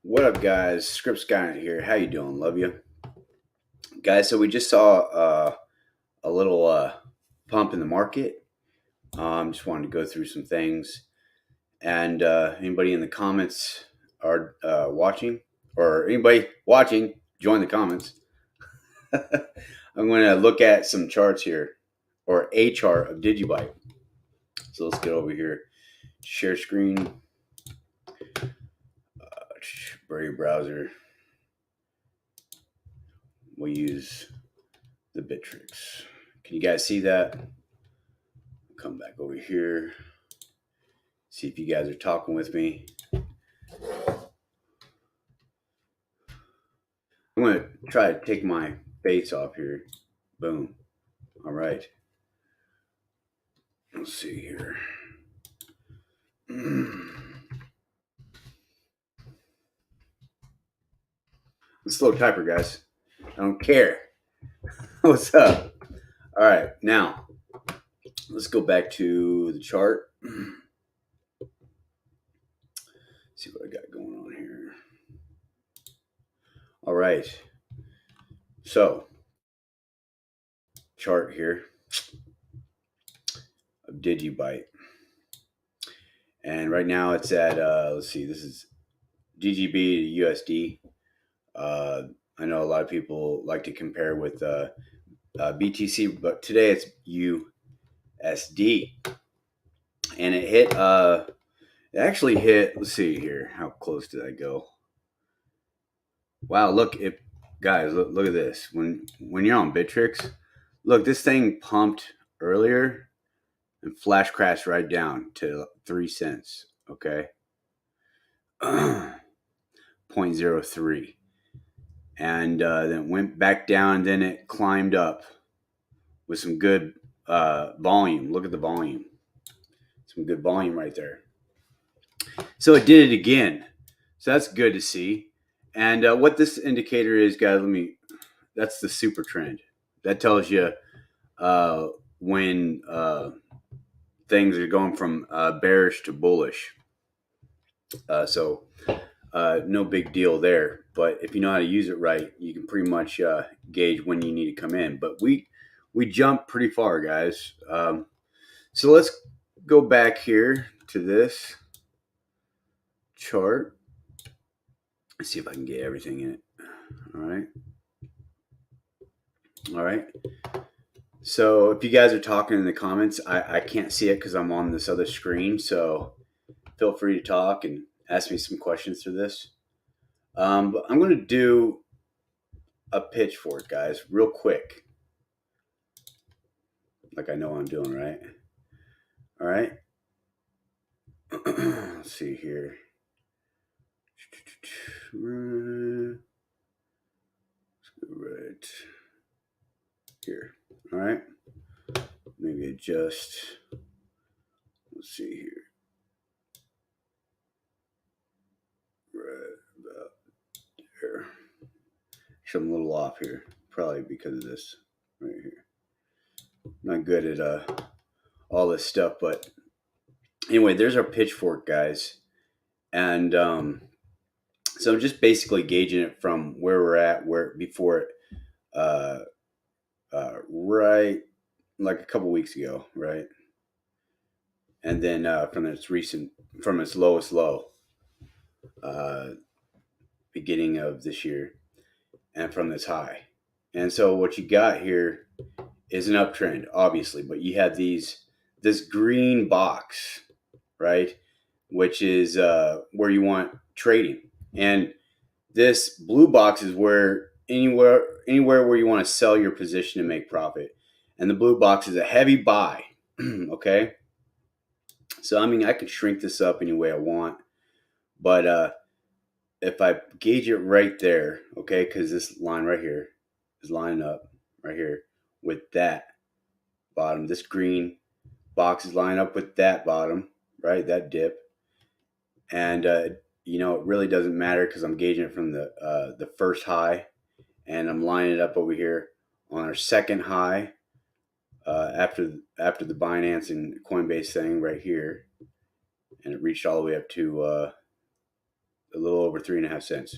What up, guys? Script Skynet here. How you doing? Love you, guys. So we just saw a little pump in the market. Just wanted to go through some things, and anybody in the comments are watching, or anybody watching, join the comments. I'm going to look at some charts here, or a chart of DigiByte. So let's get over here. Share screen. Brave browser. We'll use the Bitrix. Can you guys see that? Come back over here. See if you guys are talking with me. I'm going to try to take my face off here. Boom. All right. Let's see here. I'm a slow typer, guys. I don't care. What's up? All right. Now, let's go back to the chart. See what I got going on here. All right. So, chart here of DigiByte. And right now it's at, let's see, this is GGB to USD. I know a lot of people like to compare with BTC, but today it's USD. And it hit, it actually hit, let's see here, how close did I go? Wow, look, guys, look at this. When you're on Bitrix, look, this thing pumped earlier and flash crashed right down to 3 cents, okay? 0.03. And then went back down, then it climbed up with some good volume. Look at the volume. Some good volume right there. So it did it again. So that's good to see. And what this indicator is, guys, that's the super trend. That tells you when things are going from bearish to bullish. So no big deal there. But if you know how to use it right, you can pretty much gauge when you need to come in. But we jumped pretty far, guys. So let's go back here to this chart. Let's see if I can get everything in it. All right. So if you guys are talking in the comments, I can't see it because I'm on this other screen. So feel free to talk and ask me some questions through this. But I'm going to do a pitch for it, guys, real quick. Like I know what I'm doing, right? All right. Let's see here. Let's go right here. All right. Maybe adjust. Let's see here. Right about there. Actually, I'm a little off here, probably because of this right here. Not good at all this stuff, but anyway, there's our pitchfork, guys. And so I'm just basically gauging it from where we're at, where before it, right, like a couple weeks ago, right? And then from its lowest low, beginning of this year, and from this high. And so what you got here is an uptrend, obviously, but you have this green box, right? which is where you want trading. And this blue box is where anywhere where you want to sell your position to make profit. And the blue box is a heavy buy. Okay. So, I mean, I could shrink this up any way I want, but if I gauge it right there, okay, because this line right here is lining up right here with that bottom. This green box is lining up with that bottom, right? That dip. And, it really doesn't matter because I'm gauging it from the first high, and I'm lining it up over here on our second high after the Binance and Coinbase thing right here, and it reached all the way up to a little over 3.5 cents.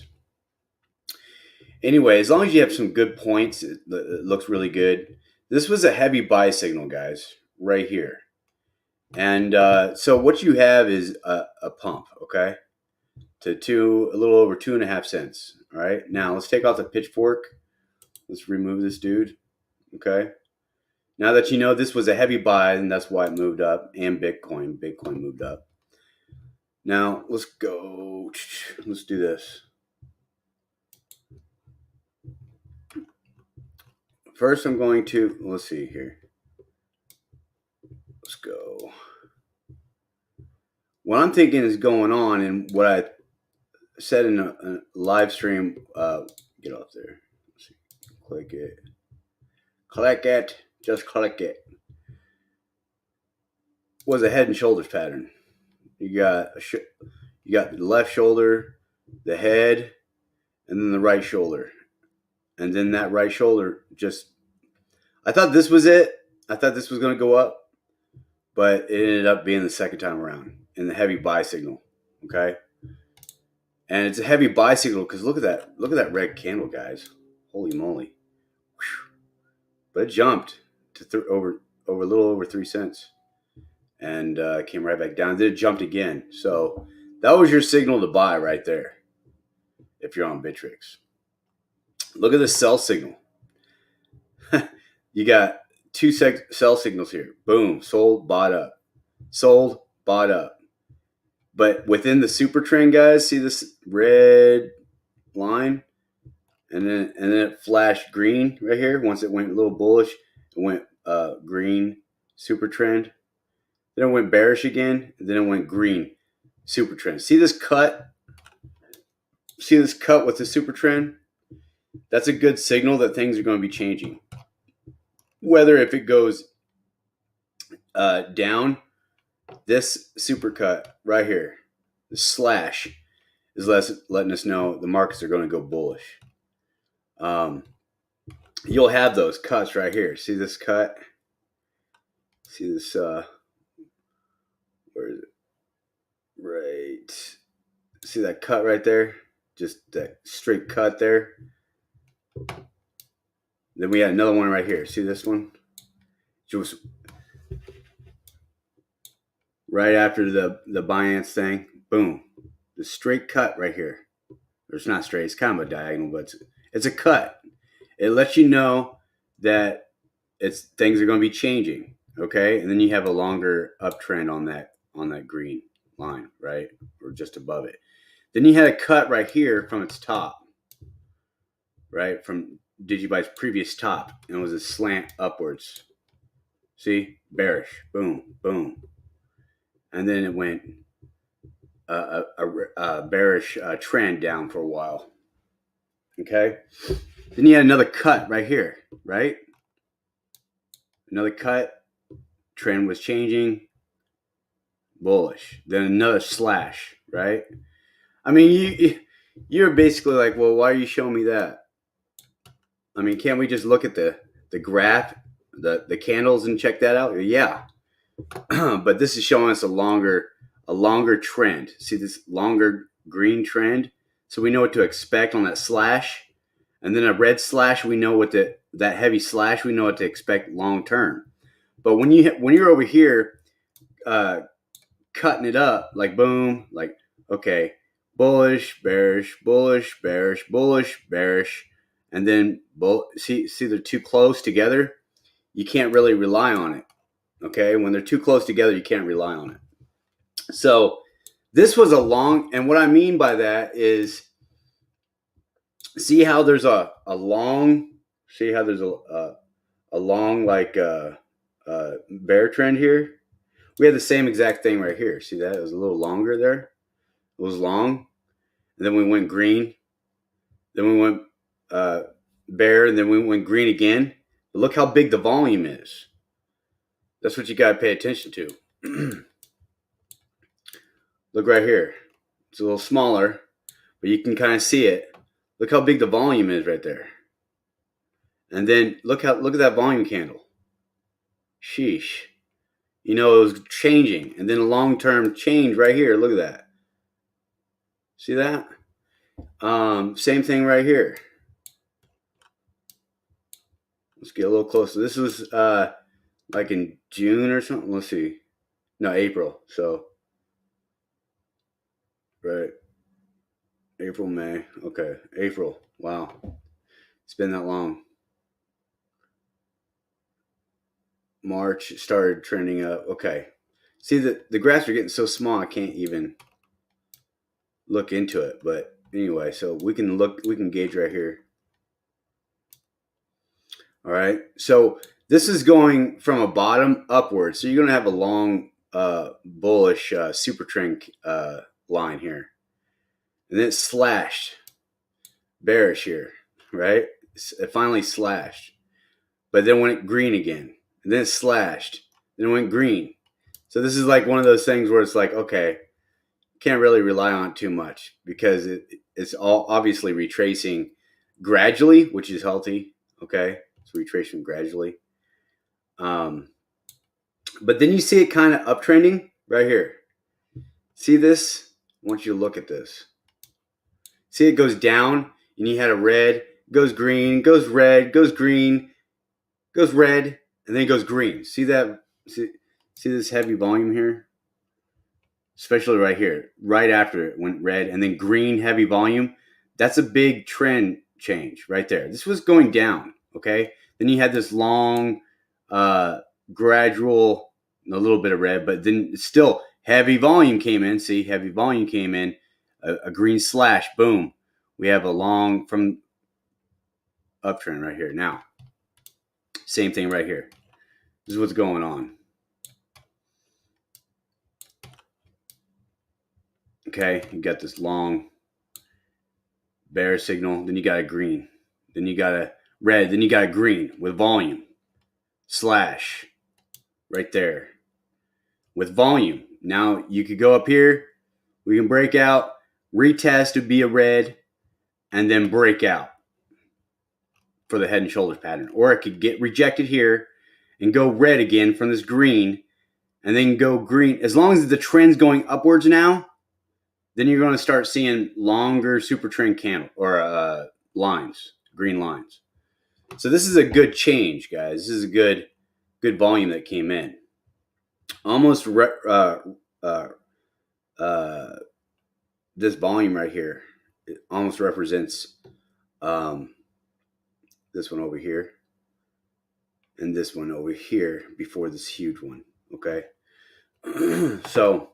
Anyway, as long as you have some good points, it looks really good. This was a heavy buy signal, guys, right here. And so what you have is a pump, okay, to a little over 2.5 cents. All right, now let's take off the pitchfork. Let's remove this dude, okay. Now that you know this was a heavy buy, and that's why it moved up, and Bitcoin moved up. Now let's go. Let's do this. First, I'm going to, let's see here. Let's go. What I'm thinking is going on, and what I said in a live stream, get off there. Let's see. Click it. Click it. Just click it. Was a head and shoulders pattern. You got the left shoulder, the head, and then the right shoulder. And then that right shoulder I thought this was it. I thought this was going to go up, but it ended up being the second time around in the heavy buy signal. Okay. And it's a heavy buy signal because look at that. Look at that red candle, guys. Holy moly. Whew. But it jumped to over a little over 3 cents and came right back down. Then it jumped again. So that was your signal to buy right there if you're on Bittrex. Look at the sell signal. You got two sell signals here. Boom, sold, bought up. Sold, bought up. But within the super trend, guys, see this red line? And then it flashed green right here. Once it went a little bullish, it went green, super trend. Then it went bearish again. And then it went green, super trend. See this cut? See this cut with the super trend? That's a good signal that things are going to be changing. Whether if it goes down, this super cut right here, the slash, is letting us know the markets are going to go bullish. You'll have those cuts right here. See this cut? See this? Where is it? Right. See that cut right there? Just that straight cut there. Then we had another one right here. See this one? Just right after the Binance thing. Boom. The straight cut right here. It's not straight. It's kind of a diagonal, but it's a cut. It lets you know that things are going to be changing. Okay, and then you have a longer uptrend on that green line, right, or just above it. Then you had a cut right here from its top, right, from DigiByte's previous top, and it was a slant upwards. See, bearish, boom, boom, and then it went a bearish trend down for a while. Okay, then you had another cut right here, right? Another cut, trend was changing, bullish. Then another slash, right? I mean, you're basically like, well, why are you showing me that? I mean, can't we just look at the graph, the candles, and check that out? Yeah, but this is showing us a longer trend. See this longer green trend, so we know what to expect on that slash, and then a red slash. We know that heavy slash. We know what to expect long term. But when you're over here, cutting it up like boom, like okay, bullish, bearish, bullish, bearish, bullish, bearish, and then see they're too close together. You can't really rely on it. Okay, when they're too close together, you can't rely on it. So This was a long, and what I mean by that is, see how there's a long, see how there's a long like bear trend here. We had the same exact thing right here. See that? It was a little longer there. It was long. And then we went green. Then we went bear, and then we went green again. But look how big the volume is. That's what you got to pay attention to. Look right here. It's a little smaller, but you can kind of see it. Look how big the volume is right there. And then look at that volume candle. Sheesh. You know, it was changing. And then a long-term change right here. Look at that. See that? Same thing right here. Let's get a little closer. This was like in June or something. Let's see. No, April. So, right. April, May. Okay. April. Wow. It's been that long. March started trending up. Okay. See, the graphs are getting so small I can't even look into it. But anyway, so we can gauge right here. All right. So this is going from a bottom upward. So you're going to have a long bullish super trend line here. And then it slashed. Bearish here, right? It finally slashed. But then went green again. And then it slashed. Then it went green. So this is like one of those things where it's like, okay, can't really rely on it too much because it's all obviously retracing gradually, which is healthy. Okay. It's retracing gradually. But then you see it kind of uptrending right here. See this? I want you to look at this. See, it goes down and you had a red, goes green, goes red, goes green, goes red, and then it goes green. See that? See this heavy volume here? Especially right here, right after it went red and then green, heavy volume. That's a big trend change right there. This was going down, okay? Then you had this long, gradual, a little bit of red, but then still heavy volume came in. See, heavy volume came in, a green slash, boom. We have a long from uptrend right here. Now, same thing right here. This is what's going on. Okay, you got this long bear signal, then you got a green, then you got a red, then you got a green with volume. Slash right there with volume. Now you could go up here, we can break out, retest to be a red, and then break out for the head and shoulders pattern. Or it could get rejected here and go red again from this green, and then go green. As long as the trend's going upwards now, then you're going to start seeing longer super trend candle or lines, green lines. So this is a good change, guys. This is a good volume that came in. Almost this volume right here, it almost represents this one over here and this one over here before this huge one. Okay. So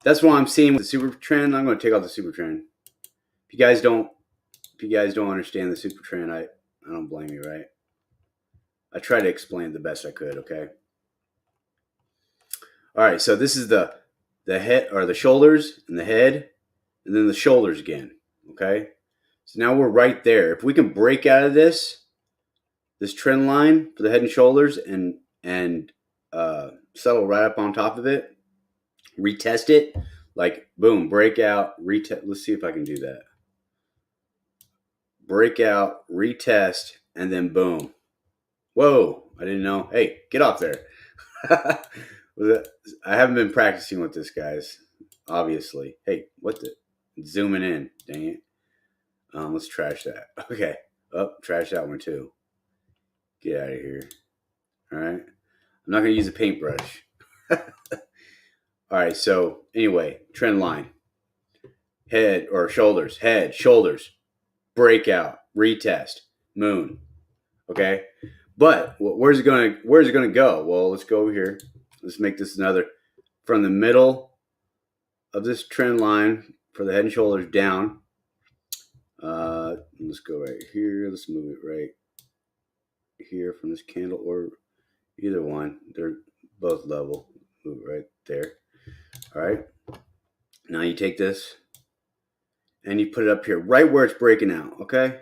that's what I'm seeing with the super trend. I'm going to take out the super trend. If you guys don't understand the super trend, I don't blame you, right? I tried to explain the best I could. Okay. All right. So this is the head or the shoulders and the head, and then the shoulders again. Okay. So now we're right there. If we can break out of this trend line for the head and shoulders and settle right up on top of it, retest it, like boom, breakout, retest. Let's see if I can do that. Breakout, retest, and then boom. Whoa, I didn't know. Hey, get off there. I haven't been practicing with this, guys, obviously. Hey, what the? Zooming in, dang it. Let's trash that. Okay. Oh, trash that one too. Get out of here. All right. I'm not going to use a paintbrush. All right. So anyway, trend line. Head or shoulders. Head, shoulders. Breakout. Retest. Moon. Okay. But where's it going to go? Well, let's go over here. Let's make this another from the middle this trend line for the head and shoulders down. Let's go right here. Let's move it right here from this candle, or either one. They're both level. Move it right there. All right. Now you take this and you put it up here, right where it's breaking out. Okay.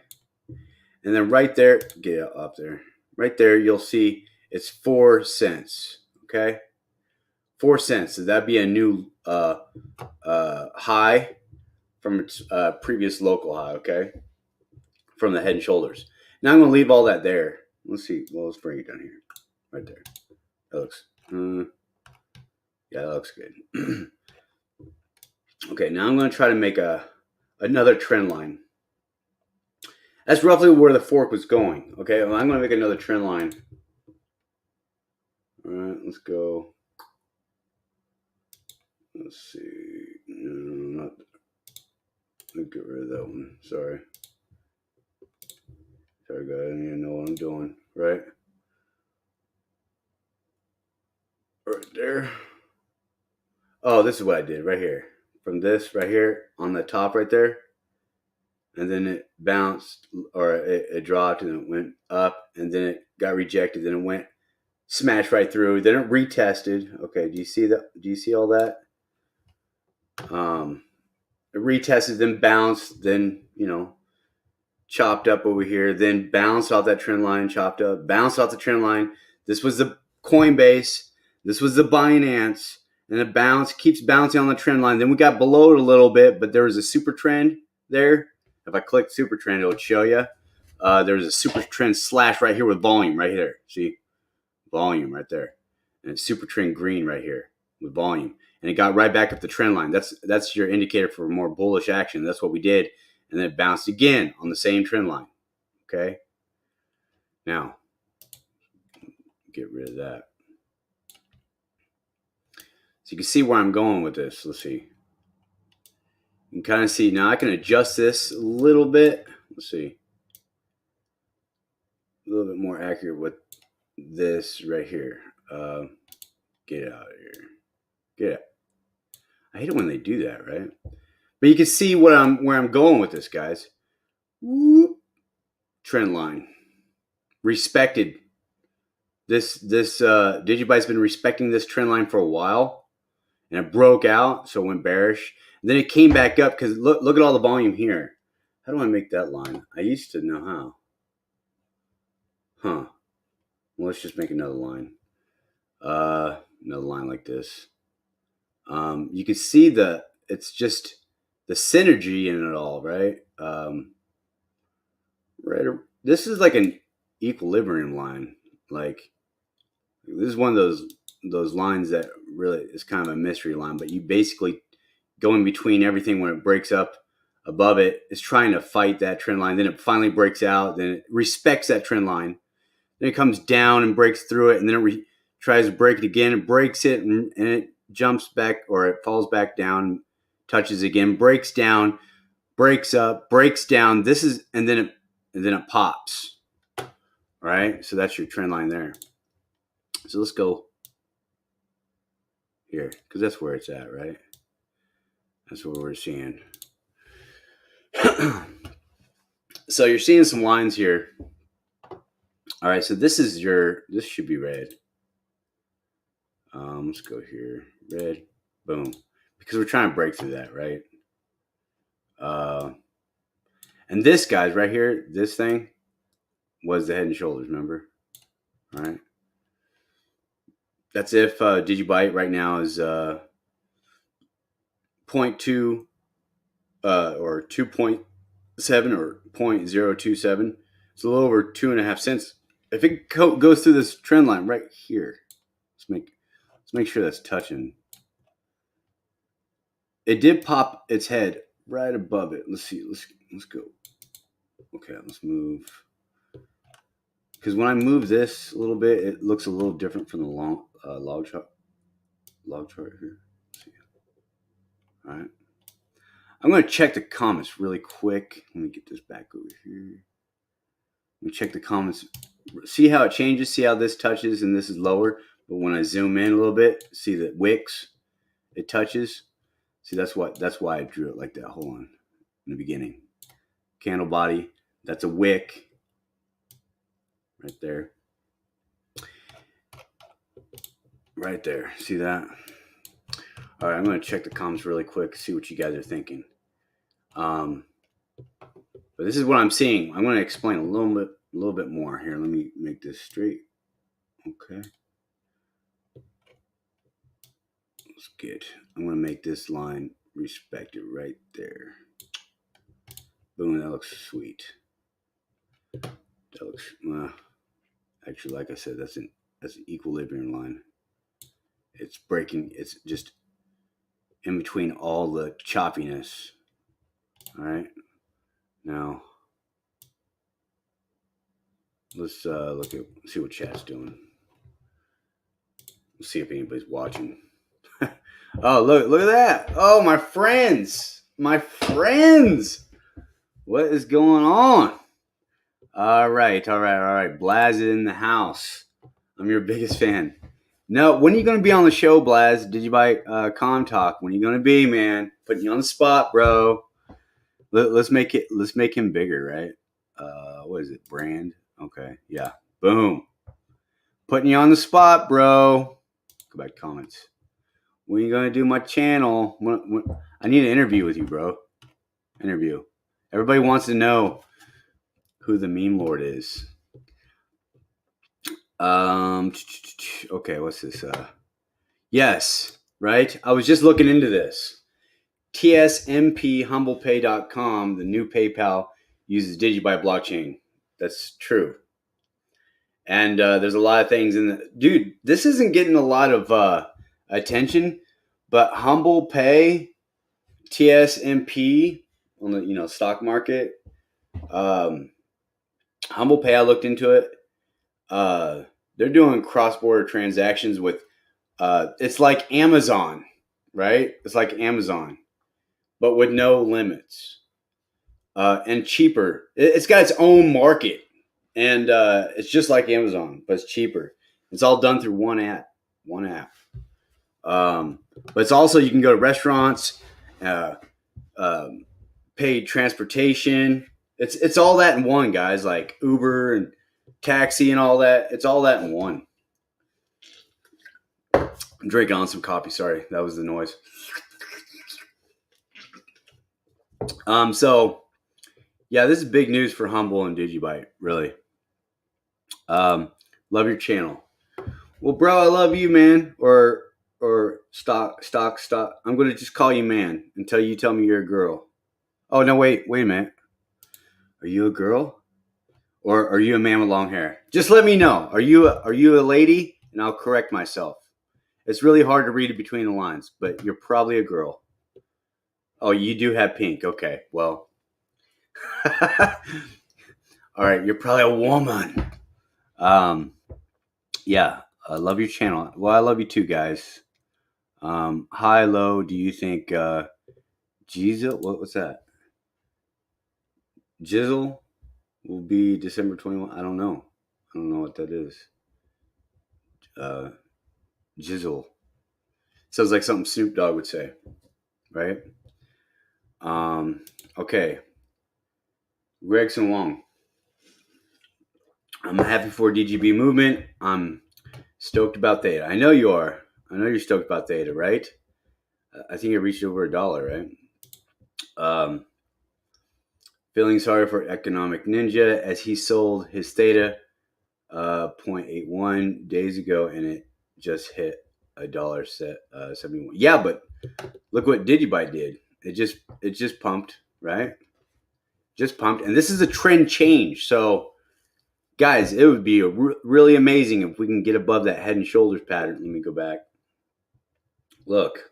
And then right there, get it up there. Right there, you'll see it's 4 cents. Okay. 4 cents. So that'd be a new high from its previous local high. Okay. From the head and shoulders. Now I'm going to leave all that there. Let's see. Well, let's bring it down here. Right there. That looks, yeah, that looks good. Okay, now I'm going to try to make another trend line. That's roughly where the fork was going. Okay, well, I'm going to make another trend line. All right, let's go. Let's see. No, not. Let's get rid of that one. Sorry. Sorry, guys. I need to know what I'm doing. Right? Right there. Oh, this is what I did right here. From this right here on the top right there. And then it bounced, or it dropped, and it went up, and then it got rejected, then it went smashed right through, then it retested. Okay, do you see that? Do you see all that? It retested, then bounced, then, you know, chopped up over here, then bounced off that trend line, chopped up, bounced off the trend line. This was the Coinbase, this was the Binance, and it bounced, keeps bouncing on the trend line. Then we got below it a little bit, but there was a super trend there. If I click super trend, it would show you. There's a super trend slash right here with volume right here. See? Volume right there. And it's super trend green right here with volume. And it got right back up the trend line. That's your indicator for more bullish action. That's what we did. And then it bounced again on the same trend line. Okay? Now, get rid of that. So you can see where I'm going with this. Let's see. You can kind of see. Now I can adjust this a little bit. Let's see. A little bit more accurate with this right here. Get out of here. Get out. I hate it when they do that, right? But you can see where I'm going with this, guys. Whoop. Trend line. Respected. This DigiByte's been respecting this trend line for a while. And it broke out, so it went bearish. And then it came back up because look at all the volume here. How do I make that line? I used to know how. Huh. Well, let's just make another line. Another line like this. You can see it's just the synergy in it all, right? Right. This is like an equilibrium line. Like, this is one of those lines that really is kind of a mystery line, but you basically go in between everything. When it breaks up above it, it's trying to fight that trend line. Then it finally breaks out. Then it respects that trend line. Then it comes down and breaks through it, and then it tries to break it again. It breaks it, and it jumps back, or it falls back down, touches again, breaks down, breaks up, breaks down. This is, and then it pops. All right, so that's your trend line there. So let's go here, because that's where it's at, right? That's what we're seeing. So you're seeing some lines here. All right, so this should be red. Let's go here, red, boom, because we're trying to break through that, right? And this, guys, right here, this thing was the head and shoulders, remember? All right. That's if DigiByte right now is 0.2 or 2.7 or 0.027. It's a little over 2.5 cents. If it goes through this trend line right here, let's make sure that's touching. It did pop its head right above it. Let's see. Let's go. Okay, let's move. Because when I move this a little bit, it looks a little different from the log chart here. Let's see. All right. I'm going to check the comments really quick. Let me get this back over here. Let me check the comments. See how it changes. See how this touches and this is lower. But when I zoom in a little bit, see the wicks, it touches. See, that's why I drew it like that. Hold on, in the beginning, candle body. That's a wick, right there, right there. See that? All right, I'm gonna check the comments really quick, see what you guys are thinking. But this is what I'm seeing. I'm gonna explain a little bit more here. Let me make this straight. Okay. That's good. I'm gonna make this line respected right there. Boom, that looks sweet. That looks actually, like I said, that's an equilibrium line. It's breaking. It's just in between all the choppiness. All right. Now let's see what chat's doing. Let's see if anybody's watching. Oh, look at that. Oh, my friends. What is going on? All right. Blaz is in the house. I'm your biggest fan. No, when are you going to be on the show, Blaz? DigiByte Con Talk. When are you going to be, man? Putting you on the spot, bro. Let's make him bigger, right? What is it? Brand? Okay. Yeah. Boom. Putting you on the spot, bro. Go back to comments. When are you going to do my channel? I need an interview with you, bro. Interview. Everybody wants to know who the meme lord is. Okay, what's this? Yes, right? I was just looking into this. TSMPHumblePay.com, the new PayPal, uses DigiByte blockchain. That's true. And there's a lot of things in the... Dude, this isn't getting a lot of attention, but Humble Pay, TSMP on the stock market, Humble Pay, I looked into it. They're doing cross-border transactions with it's like Amazon, right? It's like Amazon, but with no limits and cheaper. It's got its own market, and it's just like Amazon, but it's cheaper. It's all done through one app. But it's also, you can go to restaurants, paid transportation. It's all that in one, guys. Like Uber and taxi and all that. It's all that in one. I'm drinking on some coffee. Sorry, that was the noise. So yeah, this is big news for Humble and DigiByte. Really. Love your channel. Well, bro, I love you, man. Or stock. I'm gonna just call you man until you tell me you're a girl. Oh no, wait a minute. Are you a girl? Or are you a man with long hair? Just let me know. Are you a lady? And I'll correct myself. It's really hard to read it between the lines, but you're probably a girl. Oh, you do have pink. Okay, well. All right, you're probably a woman. Yeah, I love your channel. Well, I love you too, guys. High, low, do you think Jizzle, what's that? Jizzle will be December 21. I don't know what that is. Jizzle. Sounds like something Snoop Dogg would say, right? Okay. Gregson Wong. I'm happy for DGB movement. I'm stoked about Theta. I know you are. I know you're stoked about Theta, right? I think it reached over $1, right? Feeling sorry for Economic Ninja as he sold his Theta 0.81 days ago, and it just hit $1.71. Yeah, but look what DigiByte did. It just pumped, right? Just pumped, and this is a trend change. So, guys, it would be really amazing if we can get above that head and shoulders pattern. Let me go back. Look.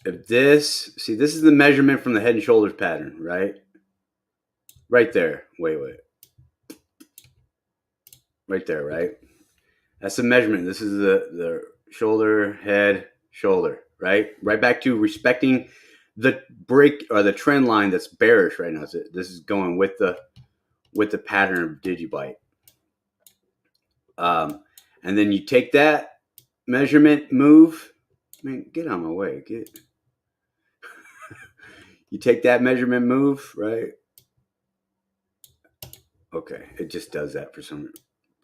If this is the measurement from the head and shoulders pattern, right? Right there. Wait. Right there, right? That's the measurement. This is the shoulder, head, shoulder, right? Right back to respecting the break or the trend line that's bearish right now. This is going with the pattern of DigiByte. And then you take that measurement move. Man, get on my way. You take that measurement move, right? Okay, it just does that for some.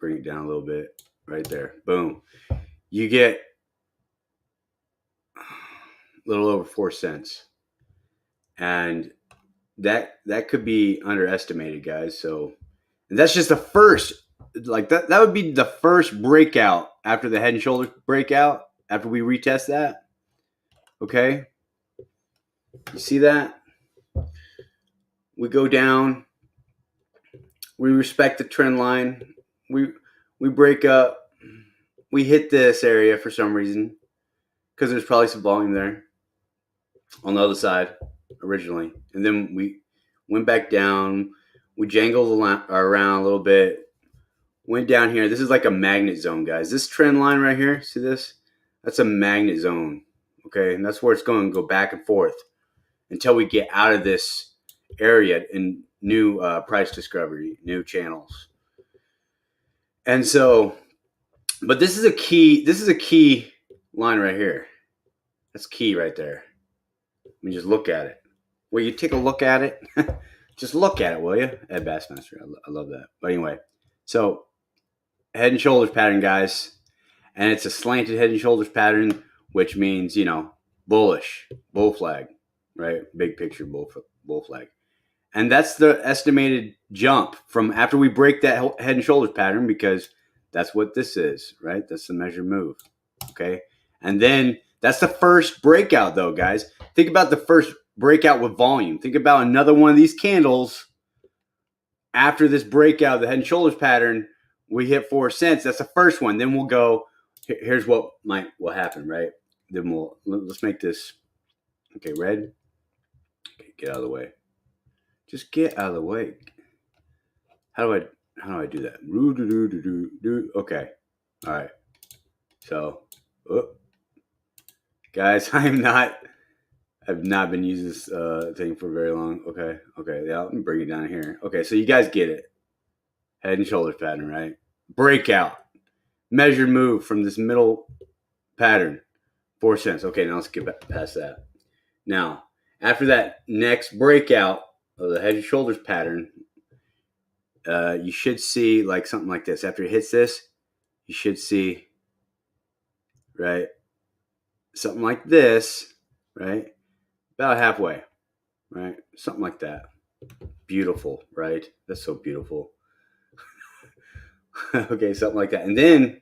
Bring it down a little bit, right there. Boom. You get a little over 4 cents, and that could be underestimated, guys. So and that's just the first. Like that would be the first breakout after the head and shoulders breakout. After we retest that, okay. You see that? We go down. We respect the trend line. We break up. We hit this area for some reason because there's probably some volume there on the other side originally, and then we went back down. We jangled around a little bit. Went down here. This is like a magnet zone, guys. This trend line right here, see this? That's a magnet zone, okay? And that's where it's going to go back and forth until we get out of this area and new price discovery, new channels. And so, but this is a key line right here. That's key right there. I mean, just look at it. Will you take a look at it? Just look at it, will you? Ed Bassmaster. I love that. But anyway, so head and shoulders pattern, guys. And it's a slanted head and shoulders pattern, which means, bullish, bull flag, right? Big picture bull flag. And that's the estimated jump from after we break that head and shoulders pattern, because that's what this is, right? That's the measured move, okay? And then that's the first breakout, though, guys. Think about the first breakout with volume. Think about another one of these candles after this breakout, the head and shoulders pattern. We hit 4 cents. That's the first one. Then we'll go. Here's what will happen, right? Then let's make this okay. Red. Okay, get out of the way. Just get out of the way. How do I do that? Okay. All right. So, guys, I've not been using this thing for very long. Okay. Yeah, let me bring it down here. Okay, so you guys get it. Head and shoulders pattern, right? Breakout. Measured move from this middle pattern. 4 cents. Okay, now let's get past that. Now, after that next breakout of the head and shoulders pattern, you should see like something like this. After it hits this, you should see, right, something like this, right, about halfway, right, something like that. Beautiful, right? That's so beautiful. Okay, something like that. And then,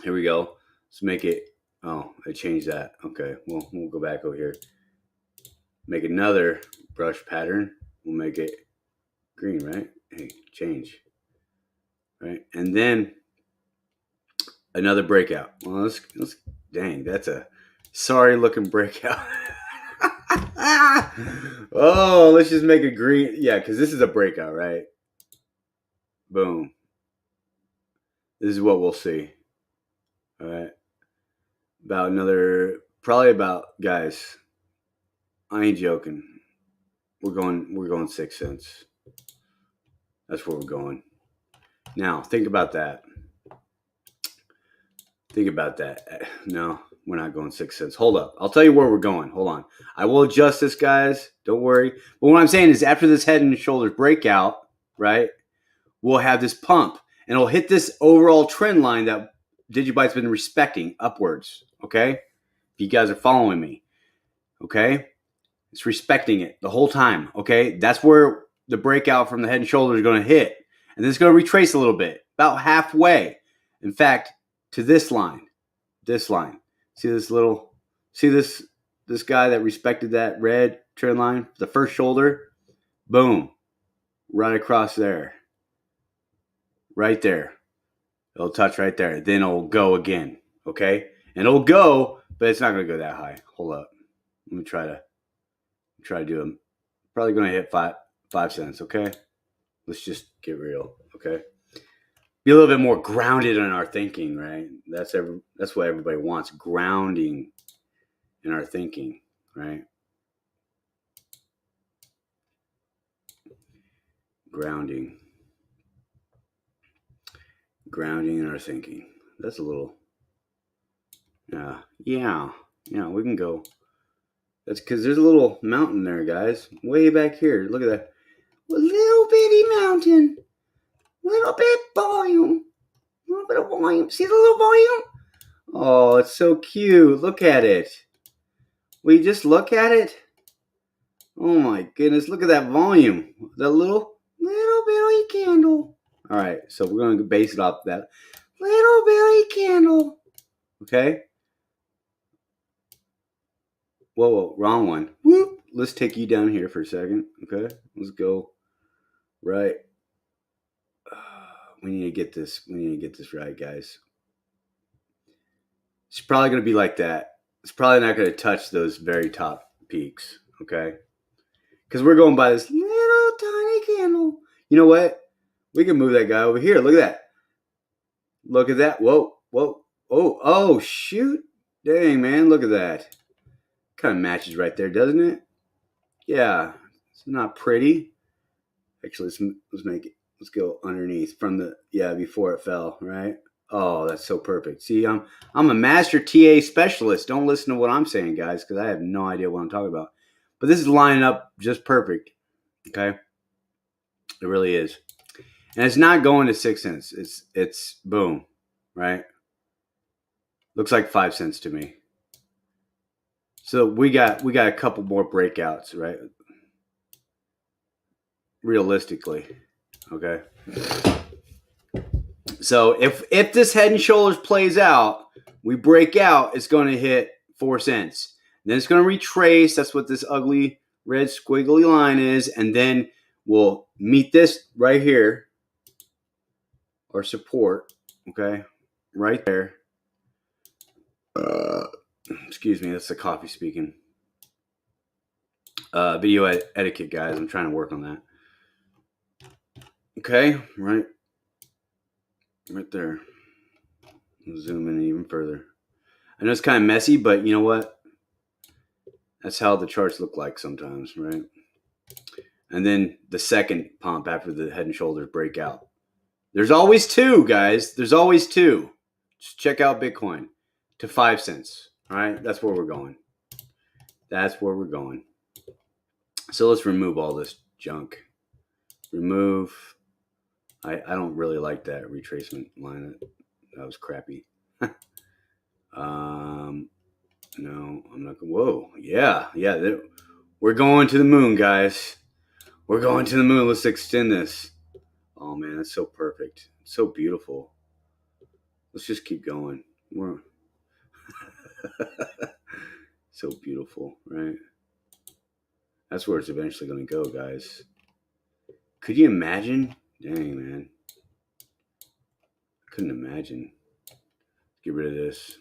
here we go. Let's make it, oh, I changed that. Okay, well, we'll go back over here. Make another brush pattern. We'll make it green, right? Hey, change. Right? And then another breakout. Well, let's dang, that's a sorry looking breakout. Oh, let's just make a green. Yeah, because this is a breakout, right? Boom. This is what we'll see. All right. Probably about, guys, I ain't joking. We're going 6 cents. That's where we're going. Now, think about that. No, we're not going 6 cents. Hold up. I'll tell you where we're going. Hold on. I will adjust this, guys. Don't worry. But what I'm saying is after this head and shoulders breakout, right, we'll have this pump. And it'll hit this overall trend line that DigiByte's been respecting upwards, okay? If you guys are following me, okay? It's respecting it the whole time, okay? That's where the breakout from the head and shoulders is going to hit. And then it's going to retrace a little bit, about halfway. In fact, to this line. See this guy that respected that red trend line, the first shoulder? Boom. Right across there. Right there. It'll touch right there. Then it'll go again, okay? And it'll go, but it's not going to go that high. Hold up. Let me try to do them. Probably going to hit 5 cents, okay? Let's just get real, okay? Be a little bit more grounded in our thinking, right? That's what everybody wants, grounding in our thinking, right? Grounding in our thinking. That's a little Yeah, we can go. That's because there's a little mountain there, guys. Way back here. Look at that. A little bitty mountain. Little bit volume. A little bit of volume. See the little volume? Oh, it's so cute. Look at it. Will you just look at it? Oh my goodness. Look at that volume. That little bitty candle. All right, so we're going to base it off that little bitty candle. Okay? Whoa, wrong one. Whoop. Let's take you down here for a second. Okay? Let's go. Right. We need to get this. We need to get this right, guys. It's probably going to be like that. It's probably not going to touch those very top peaks. Okay? Because we're going by this little tiny candle. You know what? We can move that guy over here. Look at that. Look at that. Whoa. Oh, shoot. Dang, man. Look at that. Kind of matches right there, doesn't it? Yeah. It's not pretty. Actually, let's make it. Let's go underneath from the before it fell, right? Oh, that's so perfect. See, I'm a master TA specialist. Don't listen to what I'm saying, guys, because I have no idea what I'm talking about. But this is lining up just perfect. Okay, it really is, and it's not going to 6 cents. It's boom, right? Looks like 5 cents to me. So we got a couple more breakouts, right? Realistically, okay. So if this head and shoulders plays out, we break out, it's going to hit 4 cents. Then it's going to retrace. That's what this ugly red squiggly line is. And then we'll meet this right here, or support, okay, right there. Excuse me, that's the coffee speaking. Video etiquette, guys. I'm trying to work on that. Okay, right there. I'll zoom in even further. I know it's kind of messy, but you know what? That's how the charts look like sometimes, right? And then the second pump after the head and shoulders break out. There's always two, guys. There's always two. Just check out Bitcoin to 5 cents. All right, that's where we're going. That's where we're going. So let's remove all this junk. Remove. I don't really like that retracement line. That was crappy. No, I'm not. Whoa, yeah. We're going to the moon, guys. We're going to the moon. Let's extend this. Oh man, that's so perfect. It's so beautiful. Let's just keep going. We're so beautiful, right? That's where it's eventually going to go, guys. Could you imagine? Dang, man. I couldn't imagine. Get rid of this.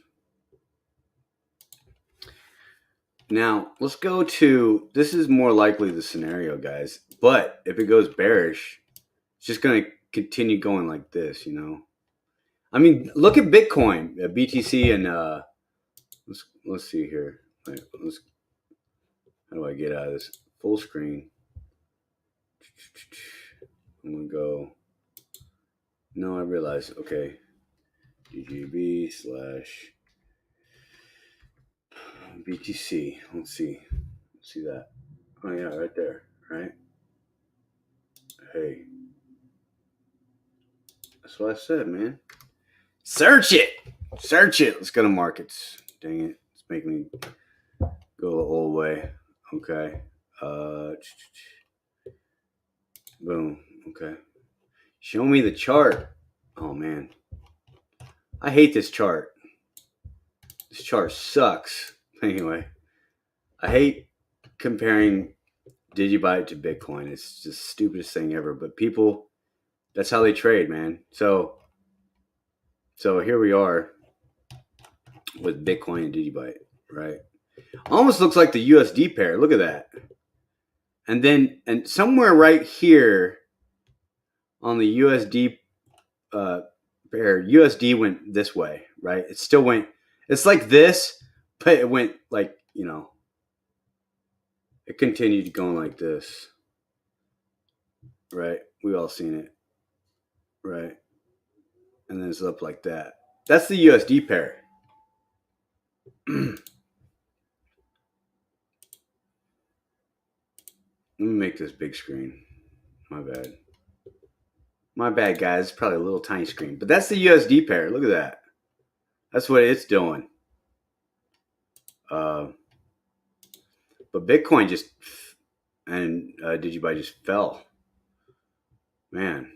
Now, let's go to, this is more likely the scenario, guys. But if it goes bearish, it's just going to continue going like this, you know? I mean, look at Bitcoin, BTC, and let's see here. How do I get out of this full screen? I'm going to go. No, I realize. Okay. DGB / BTC. Let's see. See that. Oh, yeah, right there. Right? Hey. That's what I said, man. Search it. Let's go to markets. Dang it. It's making me go the old way. Okay. Boom. Okay. Show me the chart. Oh, man. I hate this chart. This chart sucks. Anyway, I hate comparing DigiByte to Bitcoin. It's just the stupidest thing ever. But people, that's how they trade, man. So here we are with Bitcoin and DigiByte, right? Almost looks like the USD pair. Look at that. And somewhere right here on the USD pair, USD went this way, right? It still went. It's like this, but it went like, you know, it continued going like this, right? We all seen it, right? And then it's up like that. That's the USD pair. Let me make this big screen. My bad. My bad, guys. It's probably a little tiny screen, but that's the USD pair. Look at that. That's what it's doing. Uh, but Bitcoin just and DigiByte just fell. Man.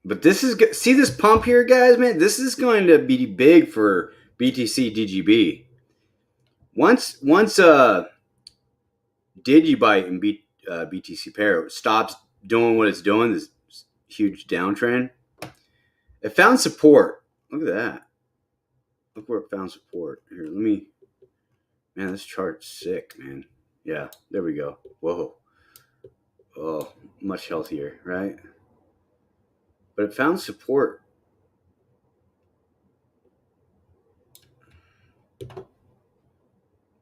But this is see this pump here, guys. Man, this is going to be big for BTC DGB. Once DigiByte and BTC pair stops doing what it's doing, this huge downtrend, it found support. Look at that. Look where it found support. Here, let me. Man, this chart's sick, man. Yeah, there we go. Whoa. Oh, much healthier, right? But it found support.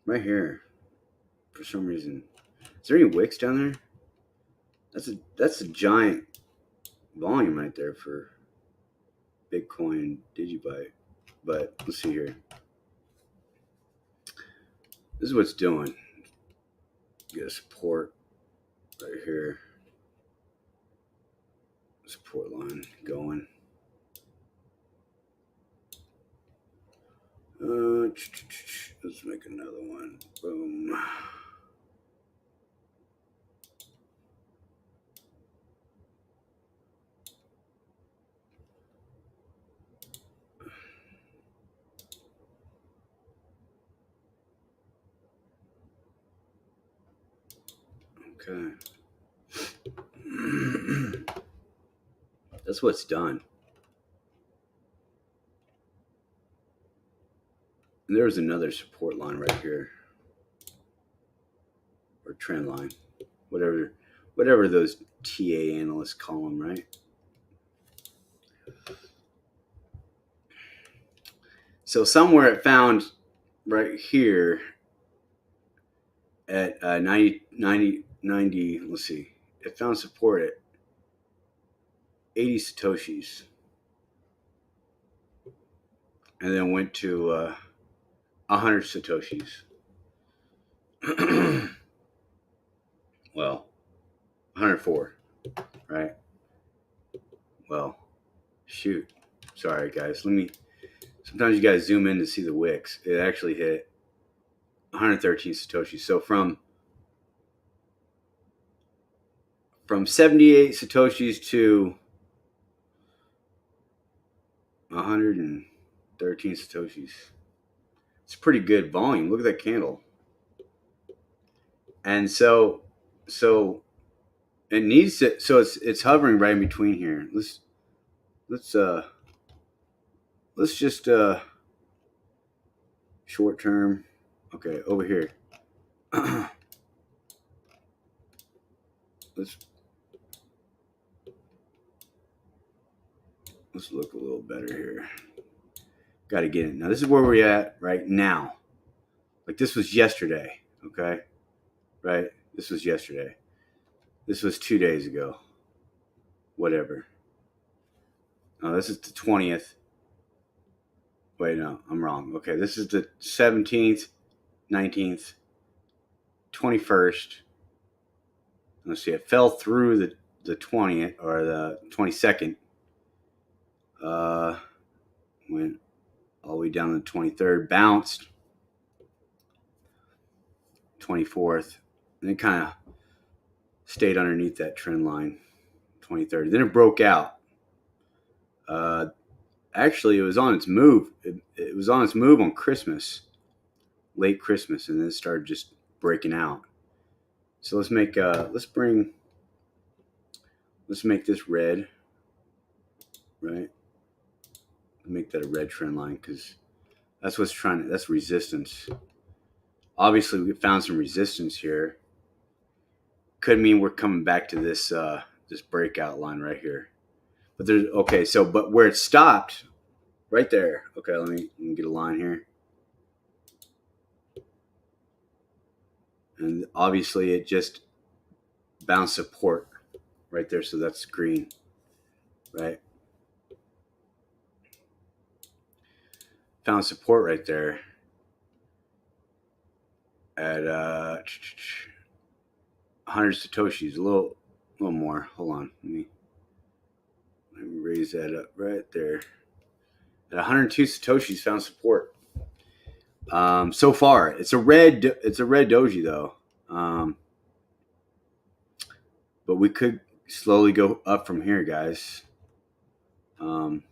Right here. For some reason. Is there any wicks down there? That's a giant volume right there for Bitcoin DigiByte. But let's see here. This is what it's doing. Get a support right here. Support line going. Let's make another one. Boom. Okay. That's what it's done. And there's another support line right here. Or trend line. Whatever those TA analysts call them, right? So somewhere it found right here at 90, let's see. It found support at 80 Satoshis. And then went to 100 Satoshis. Well, 104, right? Well, shoot. Sorry, guys. Sometimes you guys zoom in to see the wicks. It actually hit 113 Satoshis. So from 78 Satoshis to 113 Satoshis. It's pretty good volume. Look at that candle. And so it needs to, so it's hovering right in between here. Let's just short term. Okay, over here. let's look a little better here. Got to get it. Now this is where we're at right now. Like this was yesterday, okay? Right? This was yesterday. This was 2 days ago. Whatever. No, this is the 20th. Wait, no, I'm wrong. Okay, this is the 17th, 19th, 21st. Let's see, it fell through the 20th or the 22nd. Went all the way down to the 23rd, bounced 24th, and then kind of stayed underneath that trend line 23rd. Then it broke out. Actually, it was on its move. It was on its move on Christmas, late Christmas, and then it started just breaking out. So let's make let's make this red, right? Make that a red trend line because that's that's resistance. Obviously, we found some resistance here. Could mean we're coming back to this this breakout line right here. But there's okay, so but where it stopped, right there. Okay, let me get a line here. And obviously it just bounced support right there, so that's green, right? Found support right there at 100 satoshis. A little more. Hold on. Let me raise that up right there. At 102 satoshis, found support. So far, it's a red doji though. But we could slowly go up from here, guys. Um,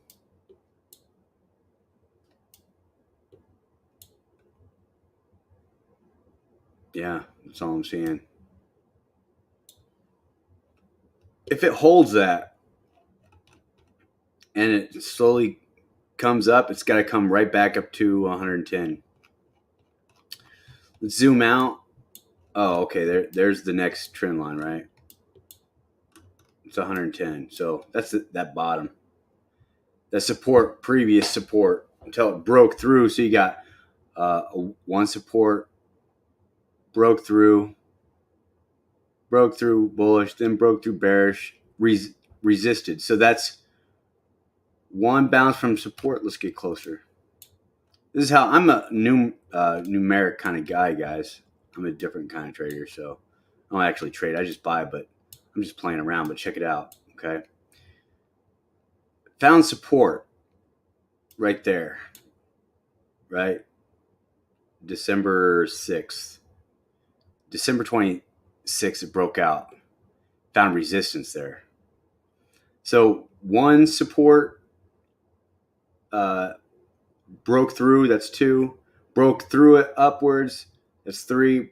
yeah, that's all I'm seeing. If it holds that and it slowly comes up, it's got to come right back up to 110. Let's zoom out. Oh, okay. There's the next trend line, right? It's 110. So that's that bottom. That support, previous support, until it broke through. So you got one support, broke through bullish, then broke through bearish, resisted. So that's one bounce from support. Let's get closer. This is how I'm a numeric kind of guy, guys. I'm a different kind of trader, so I don't actually trade. I just buy, but I'm just playing around. But check it out, okay? Found support right there, right? December 6th. December 26th, it broke out. Found resistance there. So one support broke through. That's two. Broke through it upwards. That's three.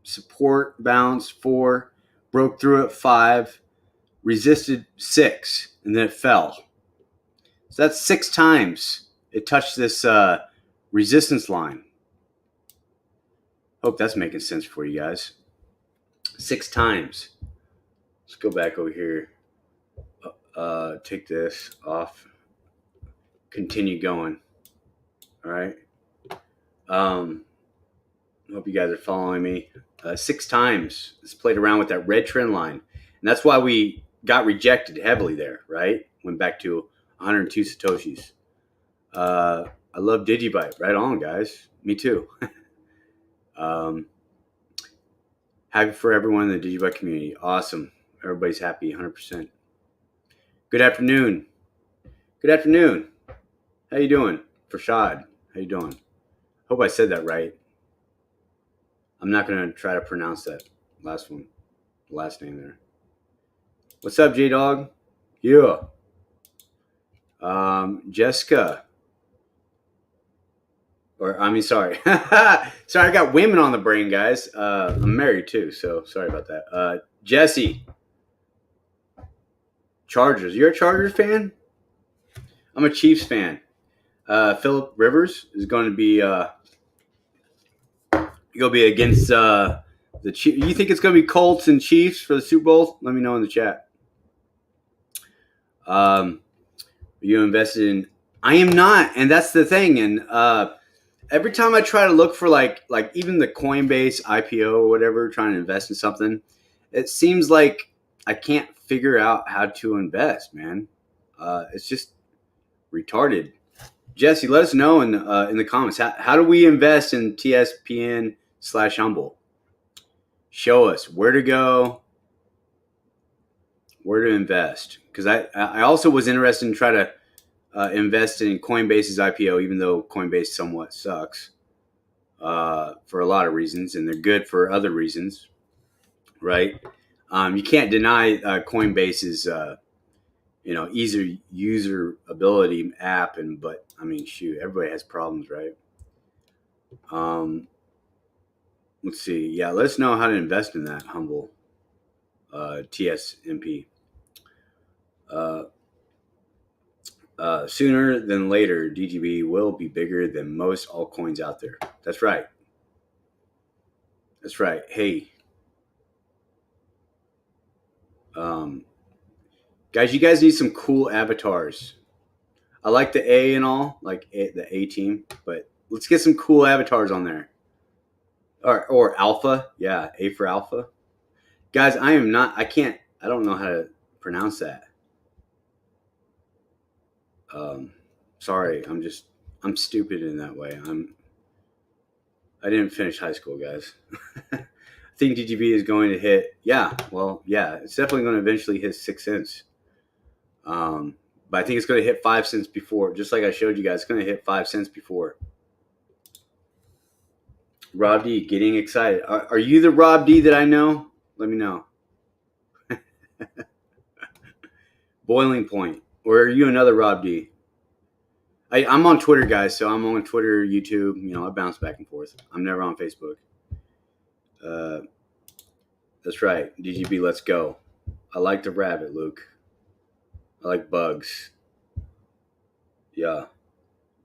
Support bounce, four. Broke through it, five. Resisted, six. And then it fell. So that's 6 times it touched this resistance line. Hope that's making sense for you guys. 6 times. Let's go back over here. Take this off. Continue going. All right. Hope you guys are following me. 6 times it's played around with that red trend line. And that's why we got rejected heavily there, right? Went back to 102 Satoshis. I love DigiByte. Right on, guys. Me too. Happy for everyone in the DigiByte community. Awesome. Everybody's happy, 100%. Good afternoon. Good afternoon. How you doing? Farshad, how you doing? Hope I said that right. I'm not going to try to pronounce that last name there. What's up, J-Dog? Yeah. Jessica. Sorry. Sorry, I got women on the brain, guys. I'm married too, so sorry about that. Jesse. Chargers. You're a Chargers fan? I'm a Chiefs fan. Philip Rivers is going to be against the Chiefs. You think it's going to be Colts and Chiefs for the Super Bowl? Let me know in the chat. You invested in? I am not, and that's the thing. And every time I try to look for like even the Coinbase IPO or whatever, trying to invest in something, it seems like I can't figure out how to invest, man. It's just retarded. Jesse, let us know in the comments. How do we invest in TSPN/Humble? Show us where to go, where to invest. Because I also was interested in trying to invest in Coinbase's IPO, even though Coinbase somewhat sucks for a lot of reasons, and they're good for other reasons, right? You can't deny Coinbase's easier usability app, but I mean, shoot, everybody has problems, right? Let's see. Yeah, let us know how to invest in that Humble TSMP. Sooner than later, DGB will be bigger than most altcoins out there. That's right. That's right. Hey, guys, you guys need some cool avatars. I like the A and all, like the A team, but let's get some cool avatars on there. Or Alpha. Yeah, A for Alpha. Guys, I don't know how to pronounce that. Sorry, I'm stupid in that way. I didn't finish high school, guys. I think DGB is going to hit. Yeah, well, yeah, it's definitely going to eventually hit 6 cents. But I think it's going to hit 5 cents before. Just like I showed you guys, it's going to hit 5 cents before. Rob D, getting excited. Are you the Rob D that I know? Let me know. Boiling point, or are you another Rob D? I'm on Twitter, guys. So I'm on Twitter, YouTube. You know, I bounce back and forth. I'm never on Facebook. That's right. DGB, let's go. I like the rabbit, Luke. I like bugs. Yeah.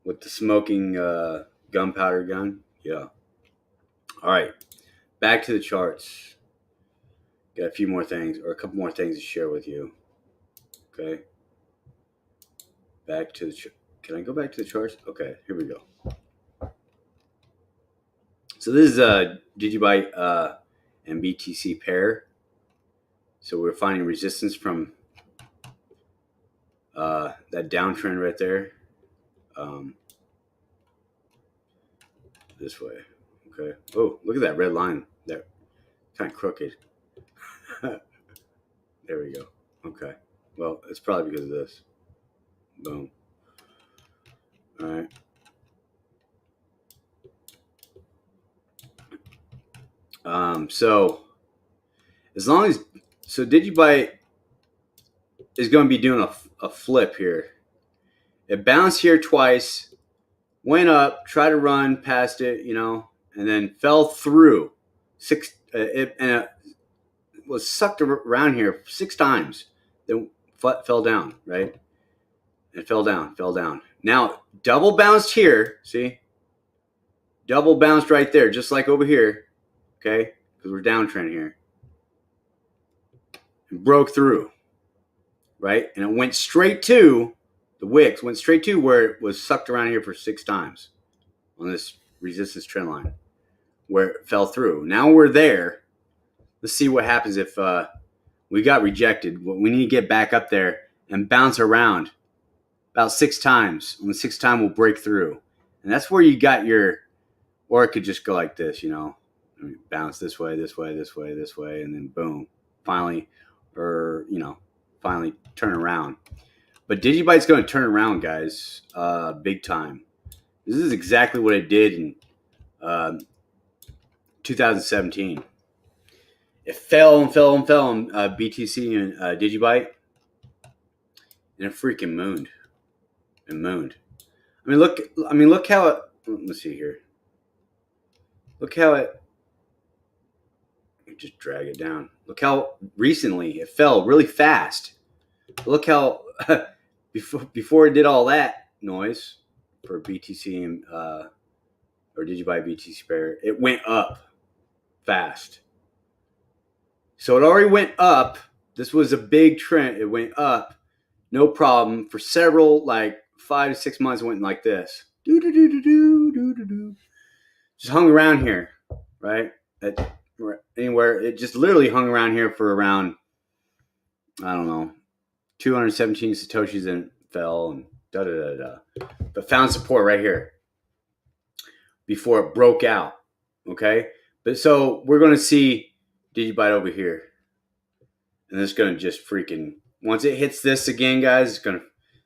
With the smoking gunpowder gun. Yeah. All right. Back to the charts. Got a few more things, or a couple more things to share with you. Okay. Back to the. Can I go back to the charts? Okay. Here we go. So this is a DigiByte and BTC pair. So we're finding resistance from that downtrend right there. This way. Okay. Oh, look at that red line. That kind of crooked. There we go. Okay. Well, it's probably because of this. Boom. All right. So as long as DigiByte is going to be doing a flip here. It bounced here twice, went up, tried to run past it, you know, and then fell through it was sucked around here 6 times. Then fell down, right? And fell down. Now double bounced here. See, double bounced right there, just like over here. Okay, because we're downtrend here. And broke through, right? And it went straight to the wicks. Went straight to where it was sucked around here for 6 times on this resistance trend line, where it fell through. Now we're there. Let's see what happens if we got rejected. We need to get back up there and bounce around about 6 times. On the 6th time, we'll break through. And that's where you got your, or it could just go like this, you know, bounce this way, this way, this way, this way, and then boom, finally, or, you know, finally turn around. But DigiByte's going to turn around, guys, big time. This is exactly what it did in 2017. It fell on BTC and DigiByte, and it freaking mooned. It mooned. I mean, look how it. Let's see here. Look how it. Just drag it down. Look how recently it fell really fast. Look how before it did all that noise for BTC and or DigiByte BTC pair, it went up fast. So it already went up. This was a big trend. It went up, no problem. For several, like 5 to 6 months, it went like this. Just hung around here, right? Anywhere. It just literally hung around here for around, I don't know, 217 Satoshis, and fell and da-da-da-da. But found support right here before it broke out, okay? But so we're going to see DigiByte over here. And it's going to just freaking, once it hits this again, guys, it's going to,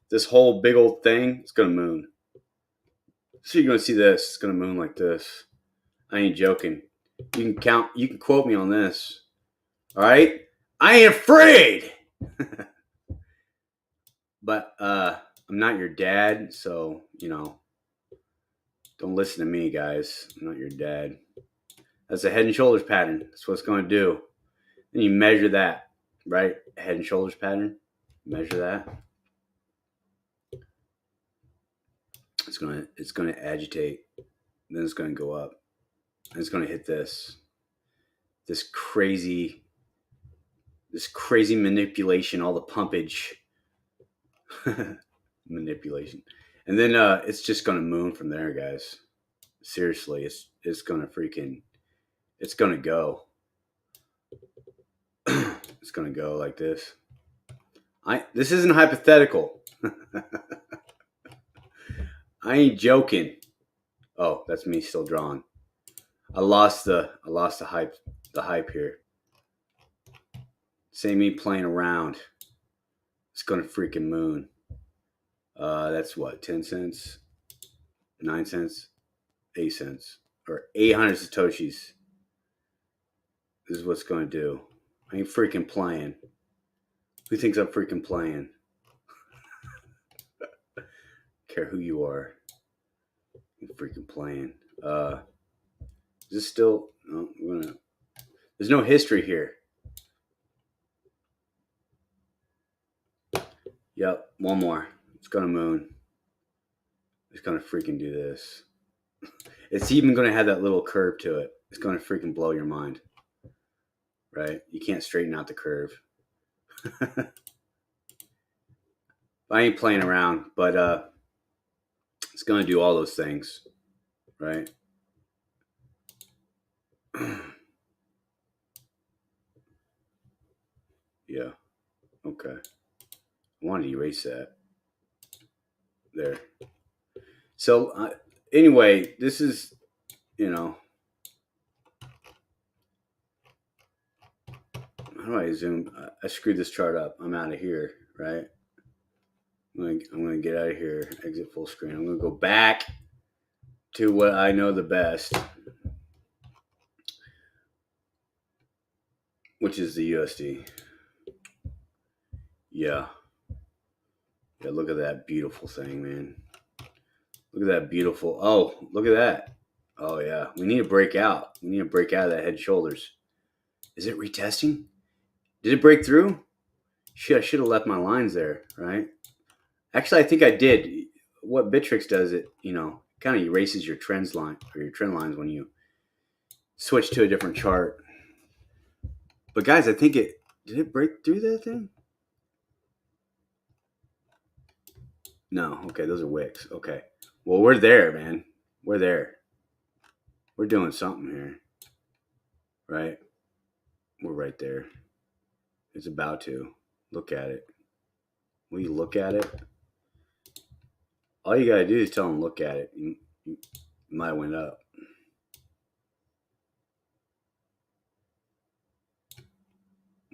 this whole big old thing, it's going to moon. So you're going to see this. It's going to moon like this. I ain't joking. You can quote me on this. All right? I ain't afraid. But I'm not your dad, so, you know, don't listen to me, guys. I'm not your dad. That's a head and shoulders pattern. That's what it's going to do. Then you measure that, right? Head and shoulders pattern. Measure that. It's going to agitate. Then it's going to go up. And it's going to hit this crazy manipulation, all the pumpage manipulation. And then it's just going to moon from there, guys. Seriously, it's going to freaking, it's going to go. It's going to go like this. This isn't hypothetical. I ain't joking. Oh, that's me still drawing. I lost the hype here. Say me playing around. It's gonna freaking moon. That's what, 10 cents, 9 cents, 8 cents, or 800 satoshis. This is what's gonna do. I ain't freaking playing. Who thinks I'm freaking playing? Care who you are. I'm freaking playing. Is this still? No, there's no history here. Yep, one more. It's gonna moon. It's gonna freaking do this. It's even gonna have that little curve to it. It's gonna freaking blow your mind. Right? You can't straighten out the curve. I ain't playing around, but it's gonna do all those things, right? Yeah. Okay. I wanted to erase that. There. So anyway, this is, you know, how do I zoom? I screwed this chart up. I'm out of here, right? I'm gonna get out of here. Exit full screen. I'm gonna go back to what I know the best, which is the USD. Yeah. Yeah, look at that beautiful thing, man. Look at that beautiful. Oh, look at that. Oh, yeah. We need to break out. We need to break out of that head and shoulders. Is it retesting? Did it break through? Shit, I should have left my lines there, right? Actually, I think I did. What Bittrex does, it, kind of erases your trends line or your trend lines when you switch to a different chart. But guys, I think did it break through that thing? No. Okay, those are wicks. Okay. Well, we're there, man. We're there. We're doing something here. Right? We're right there. It's about to. Look at it. Will you look at it? All you gotta do is tell them look at it. You might went up.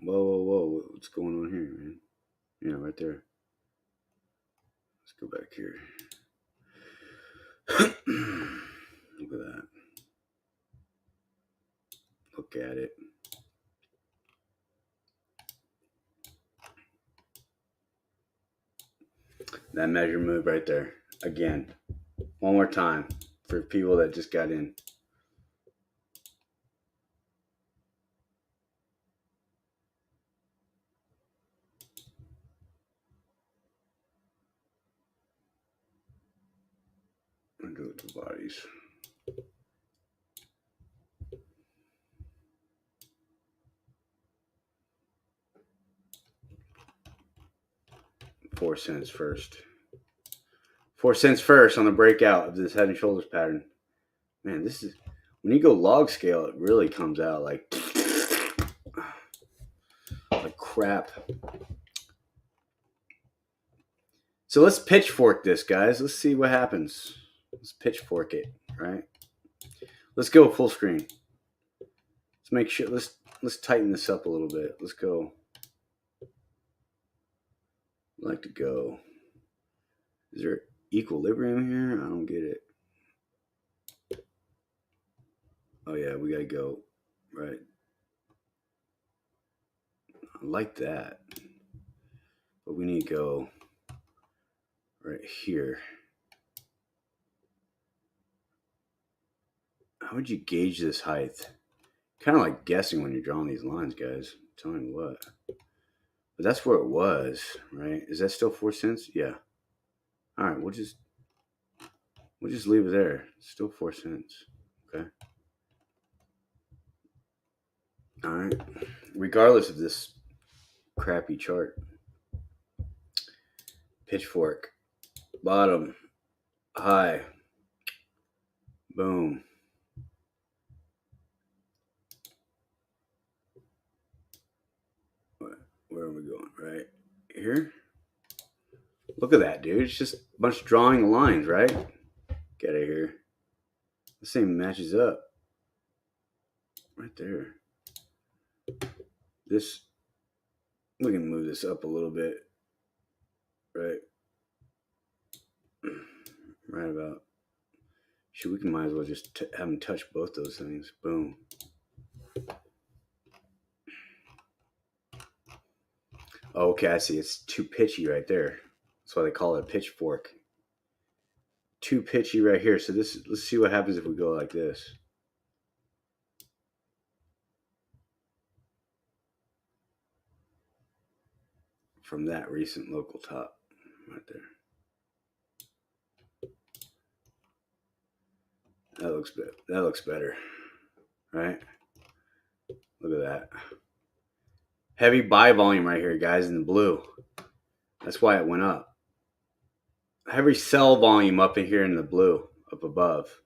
Whoa, whoa, whoa. What's going on here, man? Yeah, right there. Let's go back here. Look at that. Look at it. That measure move right there. Again. One more time for people that just got in. I'll do it to bodies. $0.04 first. 4 cents first on the breakout of this head and shoulders pattern. Man, this is when you go log scale, it really comes out like crap. So let's pitchfork this, guys. Let's see what happens. Let's pitchfork it, right? Let's go full screen. Let's make sure. Let's tighten this up a little bit. Let's go. I'd like to go. Is there equilibrium here? I don't get it. Oh yeah, we gotta go right. I like that, but we need to go right here. How would you gauge this height? Kind of like guessing when you're drawing these lines, guys. I'm telling you what. But that's where it was, right? Is that still 4 cents? Yeah. All right, we'll just leave it there. It's still 4 cents. Okay. All right. Regardless of this crappy chart. Pitchfork. Bottom. High. Boom. Where are we going? Right here? Look at that, dude. It's just a bunch of drawing lines, right? This thing matches up right there. This, we can move this up a little bit, right? Right about. Shoot, we can might as well just have them touch both those things. Boom. Oh, okay, I see. It's too pitchy right there. That's why they call it a pitchfork. Too pitchy right here. So this, let's see what happens if we go like this. From that recent local top right there. That looks good. That looks better, right? Look at that. Heavy buy volume right here, guys, in the blue. That's why it went up. Heavy sell volume up in here in the blue, up above.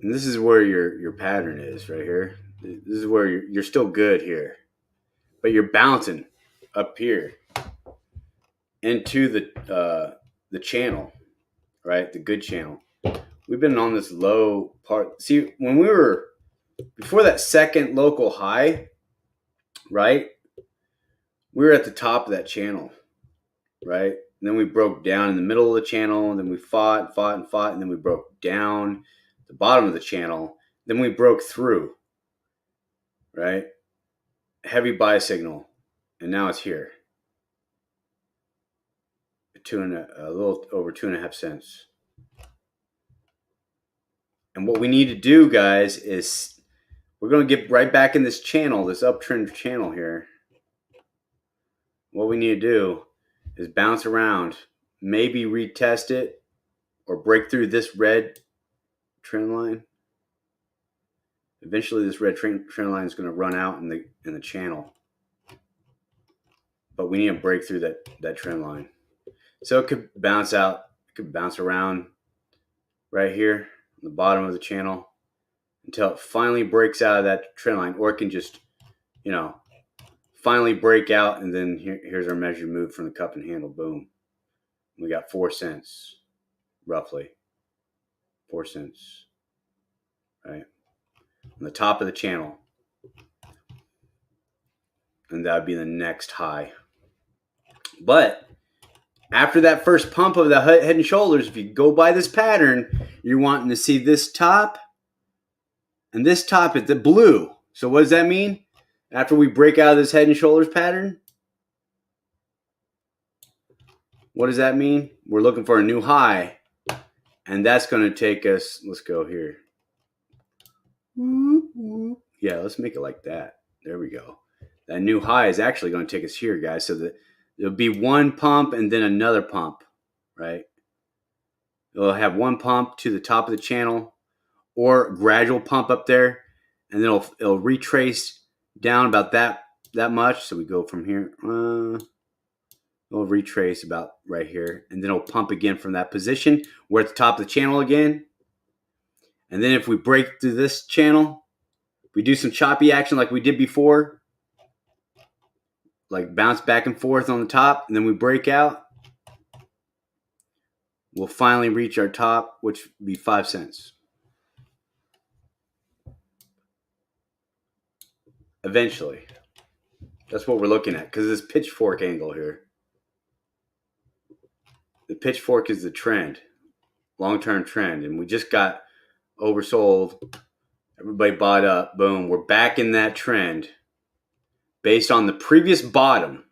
And this is where your pattern is right here. This is where you're still good here, but you're bouncing up here into the channel, right? The good channel. We've been on this low part. See, when we were before that second local high, right? We were at the top of that channel, right? And then we broke down in the middle of the channel, and then we fought, and then we broke down the bottom of the channel. Then we broke through, right? Heavy buy signal, and now it's here. A little over 2.5 cents. And what we need to do, guys, is we're going to get right back in this channel, this uptrend channel here. What we need to do is bounce around, maybe retest it, or break through this red trend line. Eventually, this red trend line is going to run out in the channel, but we need to break through that trend line. So it could bounce out, it could bounce around right here on the bottom of the channel until it finally breaks out of that trend line, or it can just, finally break out, and then here's our measured move from the cup and handle. Boom. We got 4 cents, roughly. 4 cents, right? On the top of the channel. And that would be the next high. But after that first pump of the head and shoulders, if you go by this pattern, you're wanting to see this top and this top at the blue. So what does that mean? After we break out of this head and shoulders pattern, what does that mean? We're looking for a new high, and that's going to take us, let's go here. Yeah, let's make it like that. There we go. That new high is actually going to take us here, guys. So that there'll be one pump and then another pump, right? It'll have one pump to the top of the channel, or gradual pump up there, and then it'll retrace down about that much. So we go from here. It'll retrace about right here, and then it'll pump again from that position. We're at the top of the channel again. And then if we break through this channel, we do some choppy action like we did before, like bounce back and forth on the top, and then we break out, we'll finally reach our top, which would be 5 cents. Eventually. That's what we're looking at, because this pitchfork angle here. The pitchfork is the trend, long-term trend, and we just got oversold. Everybody bought up. Boom. We're back in that trend based on the previous bottom.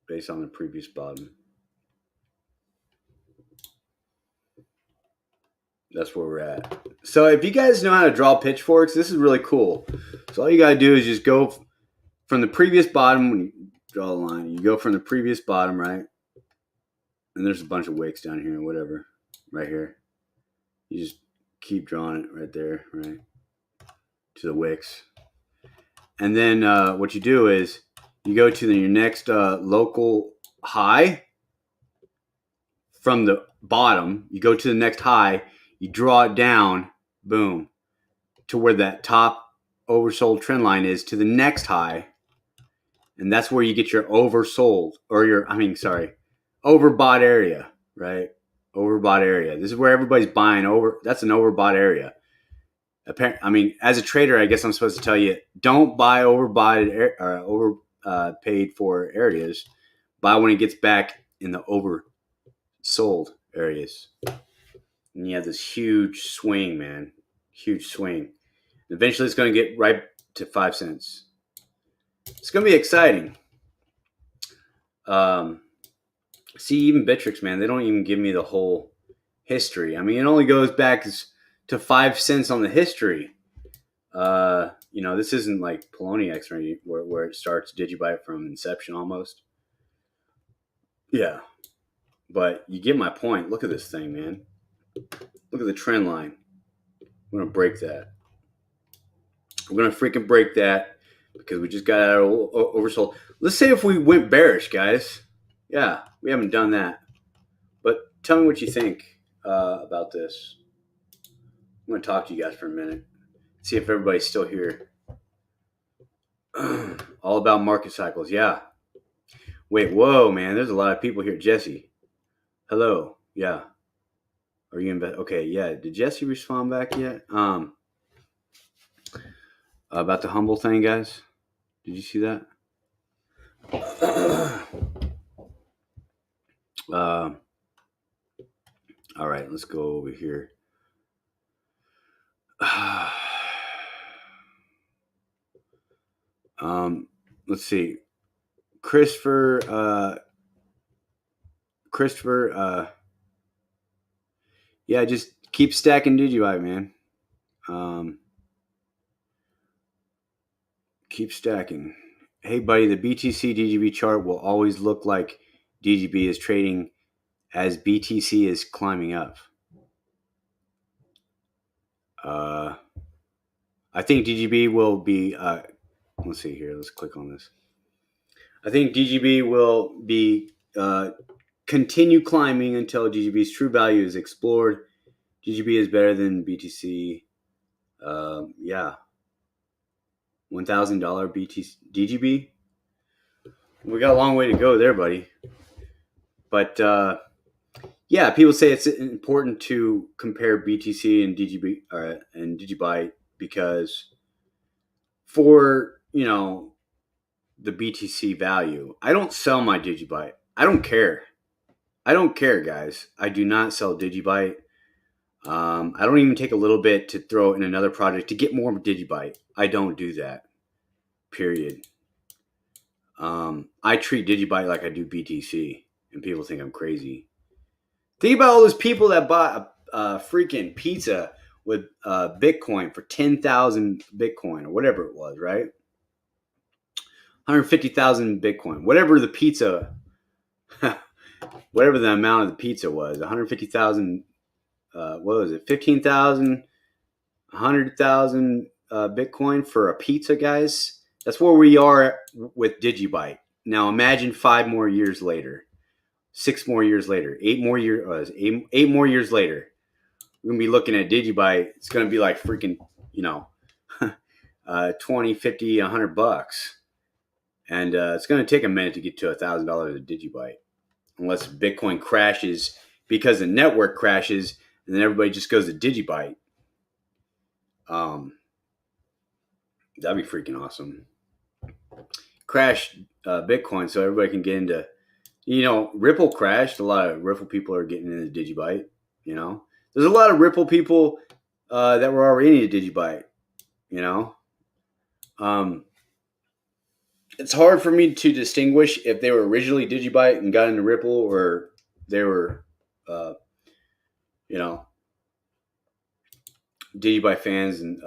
Based on the previous bottom. That's where we're at. So if you guys know how to draw pitchforks, this is really cool. So all you got to do is just go from the previous bottom. When you draw a line, you go from the previous bottom, right? And there's a bunch of wicks down here, whatever, right here. You just keep drawing it right there, right, to the wicks. And then what you do is you go to your next local high from the bottom. You go to the next high. You draw it down, boom, to where that top oversold trend line is, to the next high. And that's where you get your oversold, or overbought area, right? Overbought area. This is where everybody's buying over. That's an overbought area. I mean, as a trader, I guess I'm supposed to tell you, don't buy overbought or overpaid for areas. Buy when it gets back in the oversold areas. And you have this huge swing, man. Huge swing. Eventually, it's going to get right to 5 cents. It's going to be exciting. See, even Bittrex, man, they don't even give me the whole history. I mean, it only goes back to 5 cents on the history. This isn't like Poloniex where it starts DigiByte from inception almost. Yeah, but you get my point. Look at this thing, man. Look at the trend line. We're gonna break that. We're gonna freaking break that because we just got out of oversold. Let's say if we went bearish, guys. Yeah, we haven't done that. But tell me what you think about this. I'm gonna talk to you guys for a minute. See if everybody's still here. All about market cycles. Yeah. Wait, whoa, man. There's a lot of people here. Jesse. Hello. Yeah. Are you in bed? Okay, yeah. Did Jesse respond back yet? About the humble thing, guys. Did you see that? All right, let's go over here. Let's see. Christopher, yeah, just keep stacking DigiByte, man. Keep stacking. Hey, buddy, the BTC DGB chart will always look like DGB is trading as BTC is climbing up. I think DGB will be. Let's see here. Let's click on this. I think DGB will be continue climbing until DGB's true value is explored. DGB is better than BTC. Yeah. $1,000 BTC DGB. We got a long way to go there, buddy. But yeah, people say it's important to compare BTC and DGB and DigiByte because for the BTC value, I don't sell my DigiByte. I don't care. I don't care, guys. I do not sell DigiByte. I don't even take a little bit to throw in another project to get more DigiByte. I don't do that. Period. I treat DigiByte like I do BTC, and people think I'm crazy. Think about all those people that bought a freaking pizza with Bitcoin for 10,000 Bitcoin or whatever it was, right? 150,000 Bitcoin, whatever the pizza, whatever the amount of the pizza was, 150,000. What was it? 15,000, 100,000 Bitcoin for a pizza, guys. That's where we are with DigiByte. Now imagine 5 more years later, 6 more years later, 8 more years, 8 more years later. We're gonna be looking at DigiByte. It's gonna be like freaking, 20, 50, $100, and it's gonna take a minute to get to $1,000 of DigiByte, unless Bitcoin crashes because the network crashes, and then everybody just goes to DigiByte. That'd be freaking awesome. Crash Bitcoin so everybody can get into, Ripple crashed. A lot of Ripple people are getting into DigiByte. There's a lot of Ripple people that were already into DigiByte. It's hard for me to distinguish if they were originally DigiByte and got into Ripple, or they were, DigiByte fans and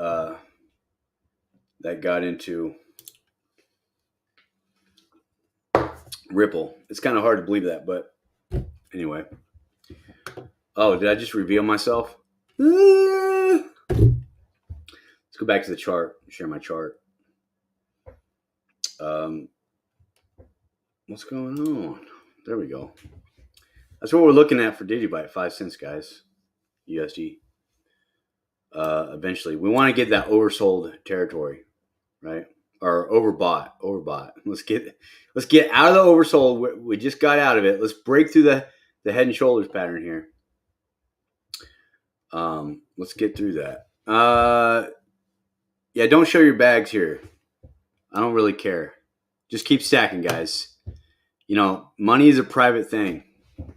that got into Ripple. It's kind of hard to believe that, but anyway. Oh, did I just reveal myself? Let's go back to the chart. Share my chart. What's going on? There we go. That's what we're looking at for DigiByte. 5 cents, guys. USD. Eventually, we want to get that oversold territory, right? Or overbought. Let's get out of the oversold. We just got out of it. Let's break through the head and shoulders pattern here. Let's get through that. Yeah, don't show your bags here. I don't really care. Just keep stacking, guys. You know, money is a private thing.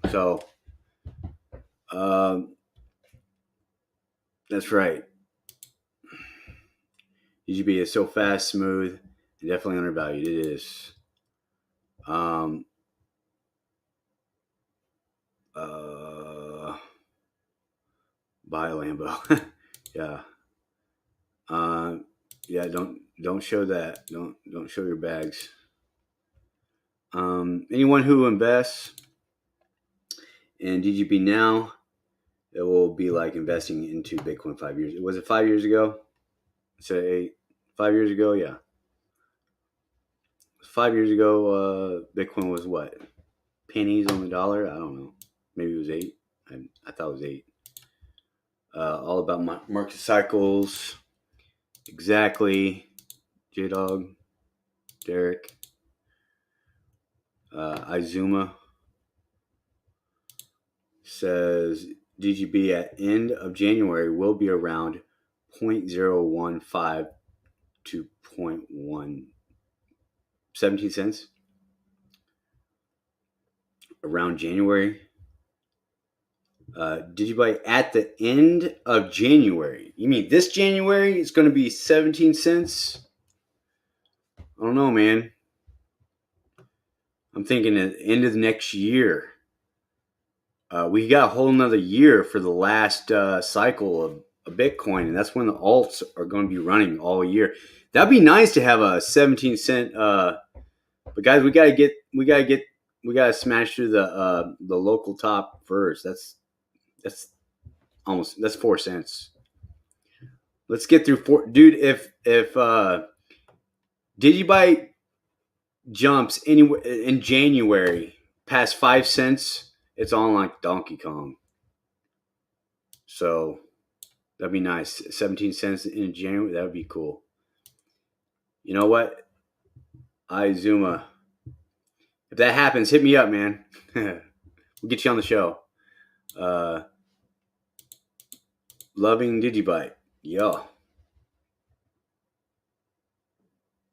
So, um, that's right. DGB is so fast, smooth, and definitely undervalued. It is. Um, uh, buy a Lambo. Yeah. Uh, yeah. Don't show that. Don't show your bags. Anyone who invests in DGB now, it will be like investing into Bitcoin 5 years. Was it 5 years ago? Say 5 years ago. Yeah. 5 years ago, Bitcoin was what? Pennies on the dollar? I don't know. Maybe it was 8. I thought it was 8. All about market cycles. Exactly. J Dog, Derek, Izuma says DGB at end of January will be around 0.015 to 17 cents around January. DigiByte at the end of January. You mean this January it's going to be 17 cents? I don't know, man. I'm thinking at the end of the next year. We got a whole nother year for the last cycle of Bitcoin, and that's when the alts are going to be running all year. That'd be nice to have a 17 cent. But guys, we gotta smash through the local top first. That's that's 4 cents. Let's get through four, dude. If DigiByte jumps anywhere in January past 5 cents, it's on like Donkey Kong. So that'd be nice. 17 cents in January. That would be cool. You know what? Izuma. If that happens, hit me up, man. We'll get you on the show. Loving DigiByte. Yeah.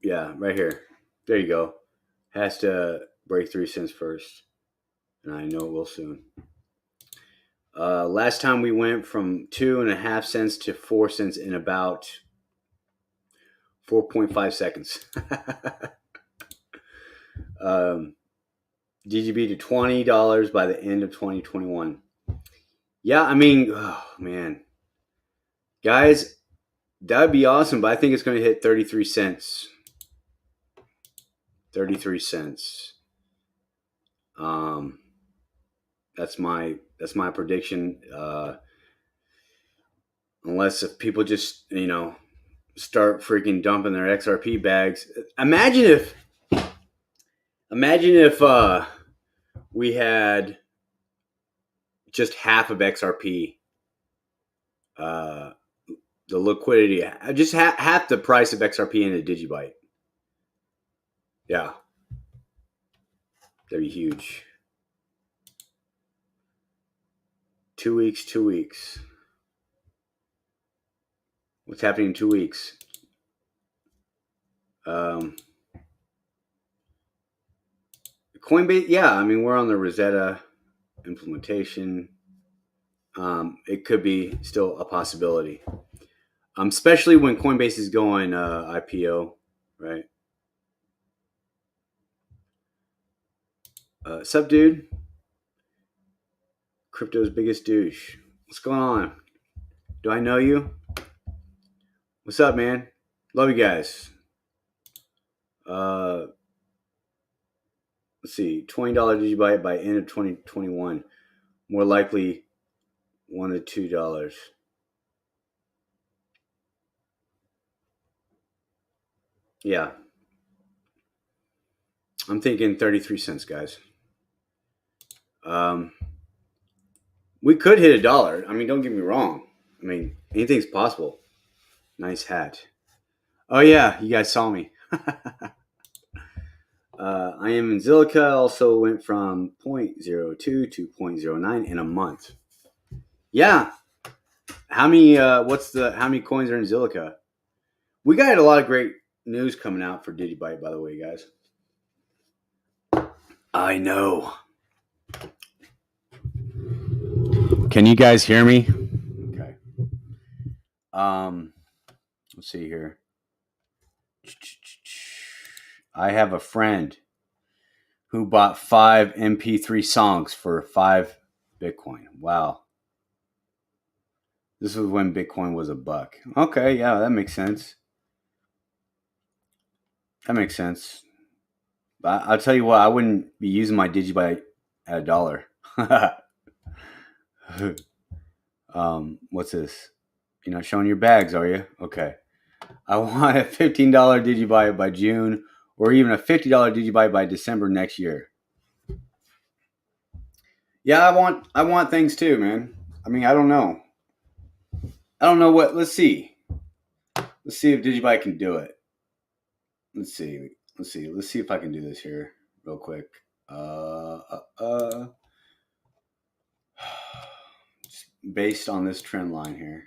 Yeah, right here. There you go. Has to break 3 cents first. And I know it will soon. Last time we went from 2.5 cents to 4 cents in about 4.5 seconds. DGB to $20 by the end of 2021. Yeah, I mean, oh man, guys, that would be awesome. But I think it's going to hit 33 cents. 33 cents. That's my prediction. Unless if people just start freaking dumping their XRP bags. Imagine if we had just half of XRP, the liquidity, just half the price of XRP in a DigiByte. Yeah, that'd be huge. 2 weeks, 2 weeks. What's happening in 2 weeks? Coinbase, yeah, I mean, we're on the Rosetta implementation. It could be still a possibility, especially when Coinbase is going IPO, right? Sup, dude? Crypto's biggest douche. What's going on? Do I know you? What's up, man? Love you guys. Let's see, $20 DigiByte by end of 2021. More likely, $1 to $2. Yeah, I'm thinking 33 cents, guys. We could hit $1. I mean, don't get me wrong. I mean, anything's possible. Nice hat. Oh yeah, you guys saw me. I am in Zilliqa. Also went from 0.02 to 0.09 in a month. Yeah, How many? How many coins are in Zilliqa? We got a lot of great news coming out for DigiByte, by the way, guys. I know. Can you guys hear me? Okay. Let's see here. I have a friend who bought 5 MP3 songs for 5 Bitcoin. Wow. This was when Bitcoin was $1. Okay, yeah, that makes sense. That makes sense. But I'll tell you what, I wouldn't be using my DigiByte at $1. What's this? You're not showing your bags, are you? Okay. I want a $15 DigiByte by June, or even a $50 DigiByte by December next year. Yeah, I want things too, man. I mean, I don't know. I don't know what. Let's see. Let's see if DigiByte can do it. Let's see. Let's see. Let's see if I can do this here real quick. Based on this trend line here.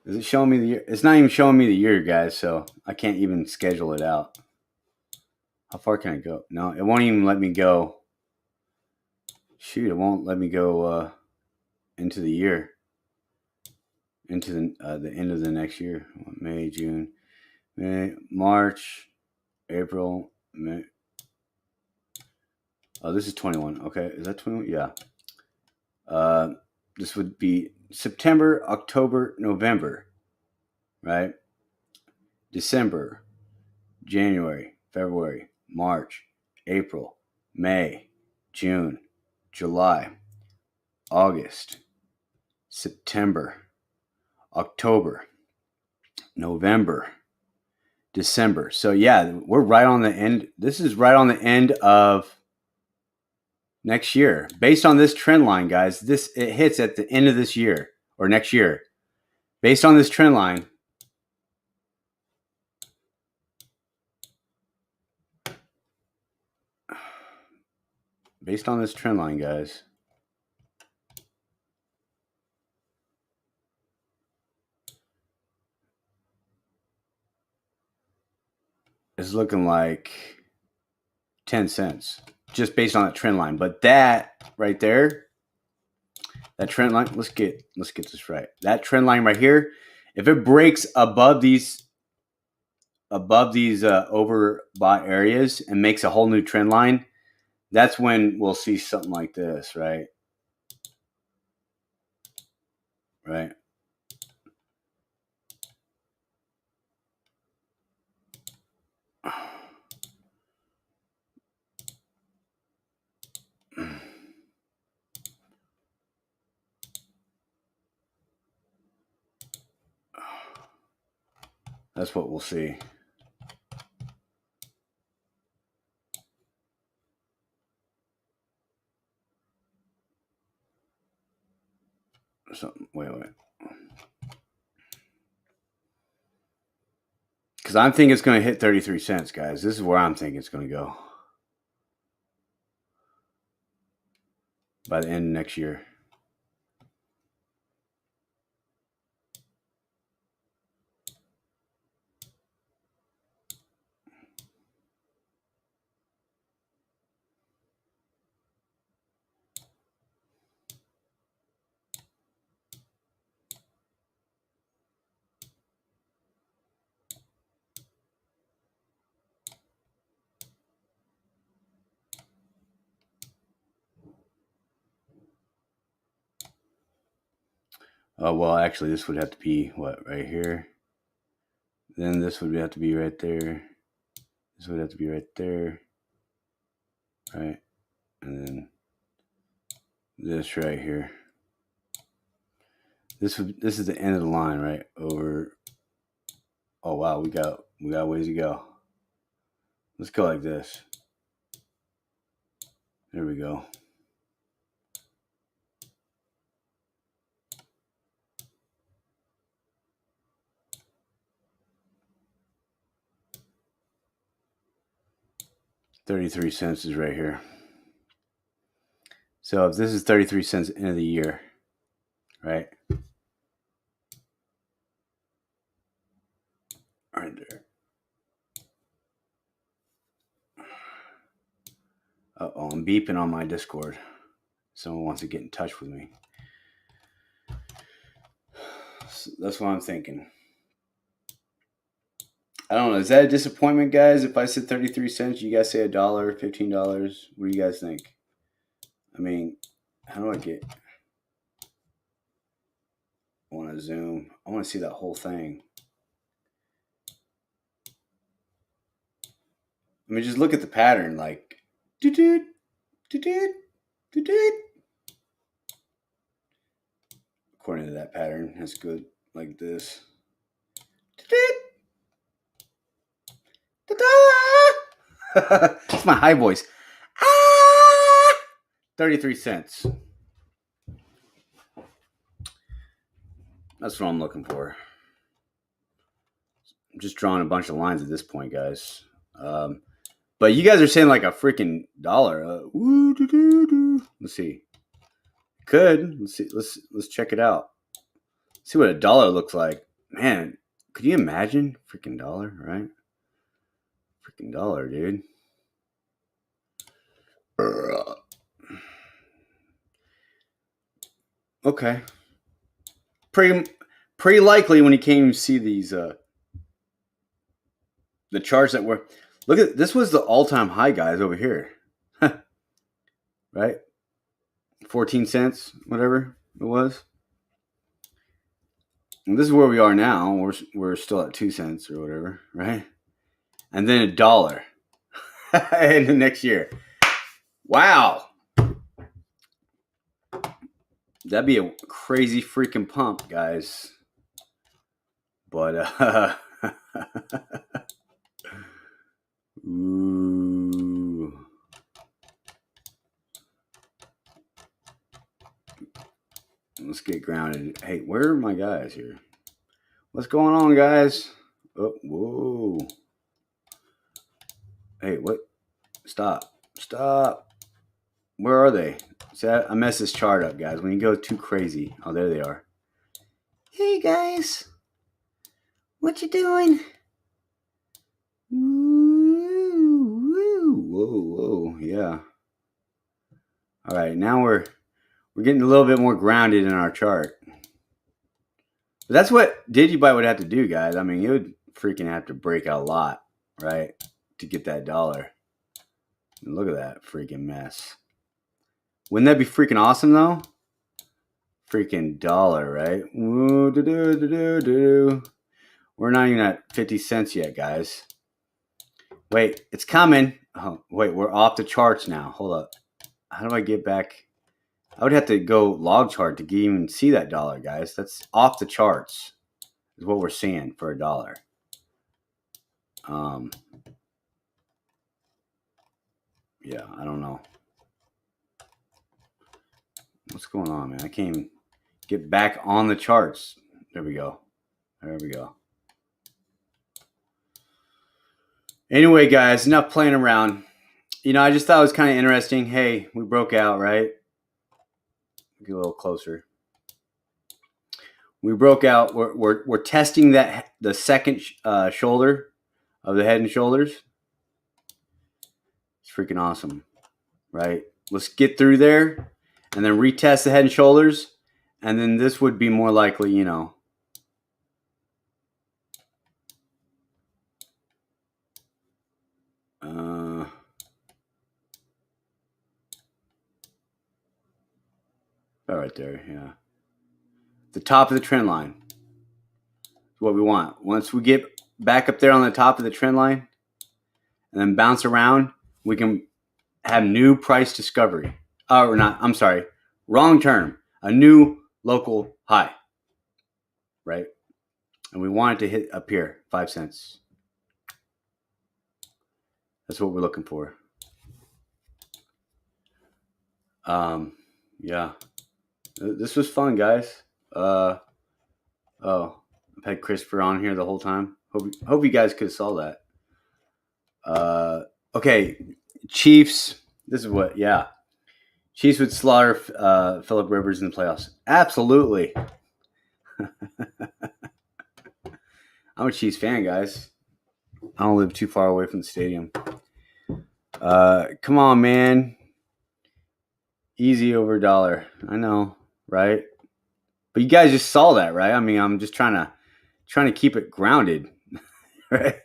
Is it showing me the year? It's not even showing me the year, guys, so I can't even schedule it out. How far can I go? No, it won't even let me go. Shoot, it won't let me go into the year. Into the end of the next year. May, June, May, March, April, May. Oh, this is 21. Okay, is that 21? Yeah. This would be September, October, November, right? December, January, February, March, April, May, June, July, August, September, October, November, December. So yeah, we're right on the end. This is right on the end of next year. Based on this trend line, guys, it hits at the end of this year or next year. Based on this trend line, guys, it's looking like 10 cents just based on that trend line. But that right there, that trend line, let's get this right. That trend line right here, if it breaks above these overbought areas and makes a whole new trend line, that's when we'll see something like this, right? Right. That's what we'll see. Wait. Because I'm thinking it's going to hit 33 cents, guys. This is where I'm thinking it's going to go by the end of next year. Well, actually, this would have to be what, right here? Then this would have to be right there. This would have to be right there. Right? And then this right here. This is the end of the line, right? Over. Oh wow, we got ways to go. Let's go like this. There we go. $0.33 is right here. So if this is 33 cents end of the year, right? Right there. Uh-oh, I'm beeping on my Discord. Someone wants to get in touch with me. So that's what I'm thinking. I don't know. Is that a disappointment, guys? If I said 33 cents, you guys say $1, $15. What do you guys think? I mean, how do I get... I want to zoom. I want to see that whole thing. I mean, just look at the pattern. Like, do-do, do-do, do-do. According to that pattern, that's good. Like this. It's my high voice. 33 cents. That's what I'm looking for. I'm just drawing a bunch of lines at this point, guys. But you guys are saying like a freaking dollar. Let's see. Could. Let's see. Let's check it out. See what a dollar looks like. Man, could you imagine? Freaking dollar, right? Freaking dollar, dude. Okay. Pretty likely when you came to see these the charts that were, look at this, was the all-time high, guys, over here. Right? 14 cents, whatever it was. And this is where we are now. We're still at 2 cents or whatever, right? And then $1 in the next year. Wow. That'd be a crazy freaking pump, guys. But ooh. Let's get grounded. Hey, where are my guys here? What's going on, guys? Oh, whoa. Hey, what? Stop. Where are they? See, I messed this chart up, guys. When you go too crazy. Oh, there they are. Hey, guys. What you doing? Whoa, yeah. All right, now we're getting a little bit more grounded in our chart. But that's what DigiByte would have to do, guys. I mean, it would freaking have to break out a lot, right, to get that dollar. And look at that freaking mess. Wouldn't that be freaking awesome, though? Freaking dollar, right? We're not even at 50 cents yet, guys. Wait, it's coming. Oh, wait, we're off the charts now. Hold up. How do I get back? I would have to go log chart to even see that dollar, guys. That's off the charts is what we're seeing for $1. Yeah, I don't know. What's going on, man? I can't even get back on the charts. There we go. Anyway, guys, enough playing around. You know, I just thought it was kind of interesting. Hey, we broke out, right? Get a little closer. We broke out. We're testing that the second shoulder of the head and shoulders. It's freaking awesome, right? Let's get through there and then retest the head and shoulders. And then this would be more likely, you know. Right there, yeah. The top of the trend line is what we want. Once we get back up there on the top of the trend line and then bounce around, we can have new price discovery. Or not, I'm sorry, wrong term. A new local high, right? And we want it to hit up here, 5 cents. That's what we're looking for. Yeah. This was fun, guys. Oh, I've had Christopher on here the whole time. Hope you guys could have saw that. Okay, Chiefs. This is what, yeah. Chiefs would slaughter Phillip Rivers in the playoffs. Absolutely. I'm a Chiefs fan, guys. I don't live too far away from the stadium. Come on, man. Easy over a dollar. I know, right? But you guys just saw that, right? I mean, I'm just trying to keep it grounded, right?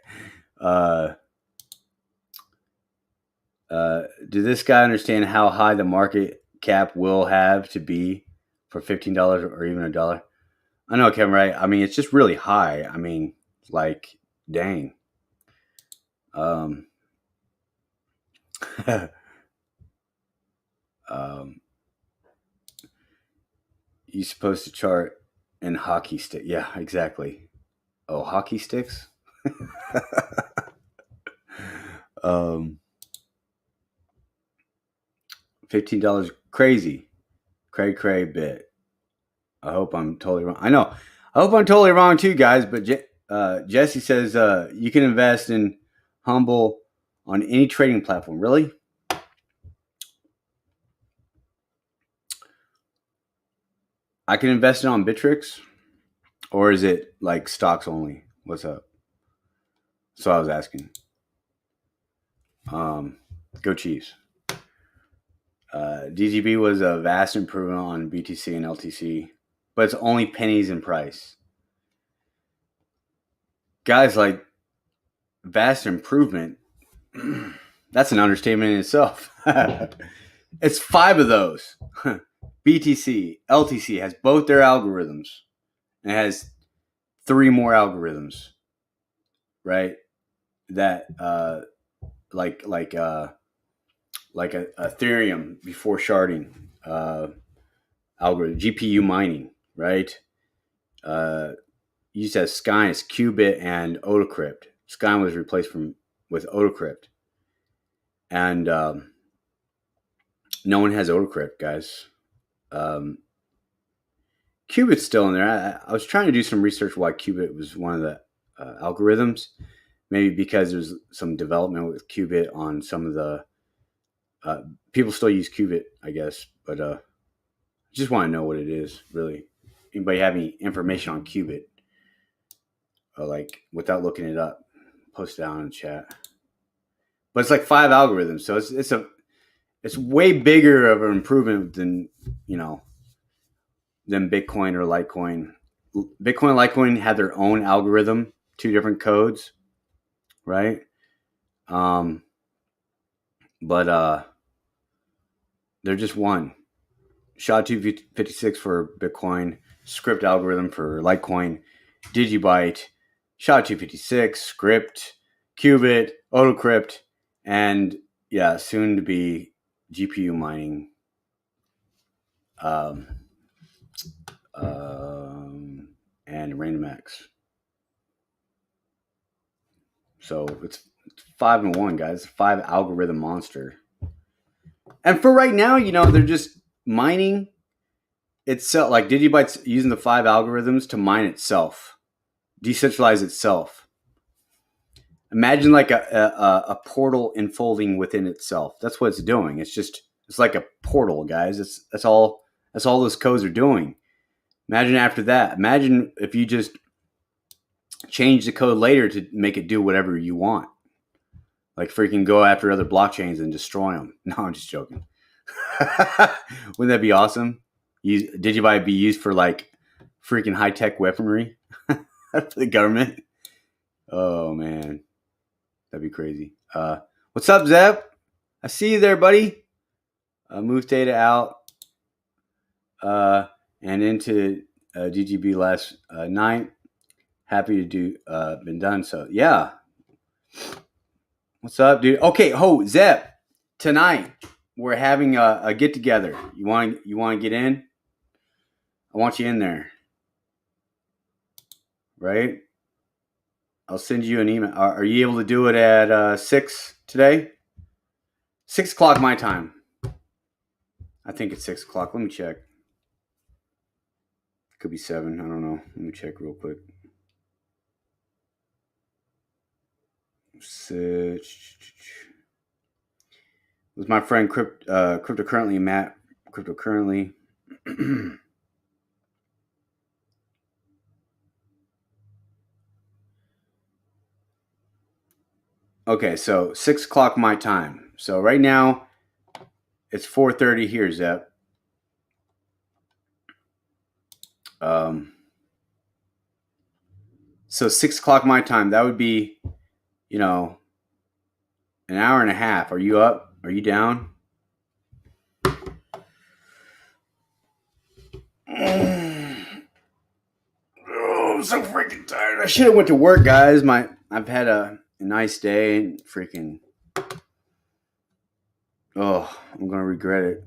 Did this guy understand how high the market cap will have to be for $15 or even $1? I know, Kevin, right? I mean, it's just really high. I mean, like, dang. You're supposed to chart in hockey stick. Yeah, exactly. Oh, hockey sticks? $15 crazy. Cray bit. I hope I'm totally wrong. I know. I hope I'm totally wrong too, guys. But Jesse says you can invest in Humble on any trading platform. Really? I can invest it on Bittrex, or is it like stocks only? What's up? So I was asking. Go Chiefs. DGB was a vast improvement on BTC and LTC, but it's only pennies in price. Guys, like, vast improvement, that's an understatement in itself. It's 5 of those. BTC, LTC has both their algorithms. It has 3 more algorithms, right? That like Ethereum before sharding algorithm, GPU mining, right? Used as Skynet, Qubit, and Autocrypt. Skynet was replaced with Autocrypt, and no one has Autocrypt, guys. Qubit's still in there. I was trying to do some research why Qubit was one of the algorithms. Maybe because there's some development with Qubit on some of the people still use Qubit, I guess, but I just want to know what it is, really. Anybody have any information on Qubit? Like, without looking it up, post it down in the chat. But it's like 5 algorithms, so it's way bigger of an improvement than than Bitcoin or Litecoin. Bitcoin and Litecoin had their own algorithm, 2 different codes, right? But they're just one. SHA-256 for Bitcoin, script algorithm for Litecoin, DigiByte, SHA-256, script, Qubit, Autocrypt, and soon to be GPU mining. And RandomX. So it's 5 in 1, guys. 5 algorithm monster. And for right now, they're just mining itself. Like, DigiByte's using the 5 algorithms to mine itself, decentralize itself. Imagine like a portal unfolding within itself. That's what it's doing. It's like a portal, guys. That's all those codes are doing. Imagine after that. Imagine if you just change the code later to make it do whatever you want. Like, freaking go after other blockchains and destroy them. No, I'm just joking. Wouldn't that be awesome? DigiByte be used for like freaking high-tech weaponry for the government. Oh man, that'd be crazy. What's up, Zeb? I see you there, buddy. Move data out and into DGB last night. Happy to do been done. So yeah. What's up, dude? Okay, Zeb. Tonight we're having a get together. You want to get in? I want you in there. Right? I'll send you an email. Are you able to do it at 6 today? 6 o'clock my time. I think it's 6 o'clock. Let me check. It could be 7. I don't know. Let me check real quick. With my friend cryptocurrently Matt cryptocurrently. Okay, so 6 o'clock my time. So right now it's 4:30 here, Zep. So 6 o'clock my time. That would be, you know, an hour and a half. Are you up? Are you down? Oh, I'm so freaking tired. I should have went to work, guys. I've had a nice day and freaking. Oh, I'm gonna regret it.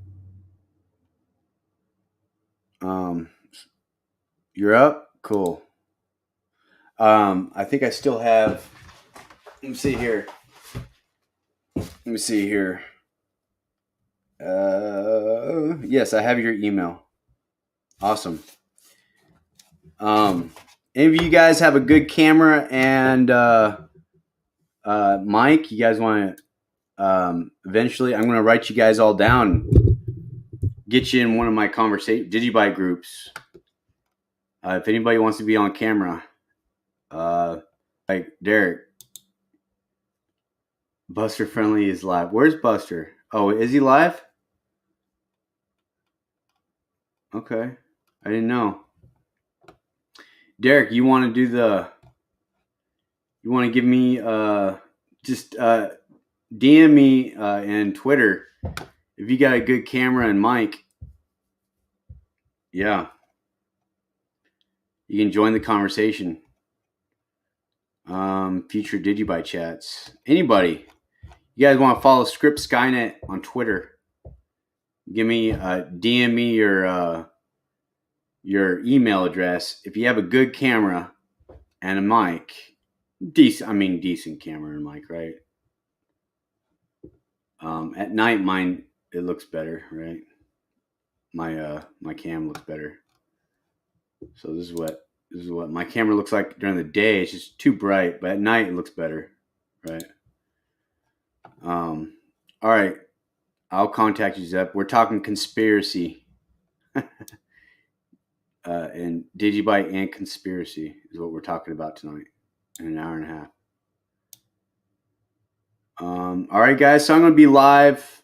You're up? Cool. I think I still have. Let me see here. Yes, I have your email. Awesome. Any of you guys have a good camera and mic? You guys want to? Eventually, I'm going to write you guys all down. Get you in one of my DigiByte groups. If anybody wants to be on camera, like Derek, Buster Friendly is live. Where's Buster? Oh, is he live? Okay, I didn't know. Derek, you want to do the? You want to give me just DM me and Twitter if you got a good camera and mic. Yeah, you can join the conversation. Future DigiByte chats. Anybody, you guys want to follow Script Skynet on Twitter? Give me DM me your email address if you have a good camera and a mic. Decent camera and mic, right? At night, mine it looks better, right? My cam looks better. So this is what my camera looks like during the day. It's just too bright, but at night it looks better, right? All right, I'll contact you, Zep. We're talking conspiracy, and DigiByte and conspiracy is what we're talking about tonight in an hour and a half. All right, guys. So I'm going to be live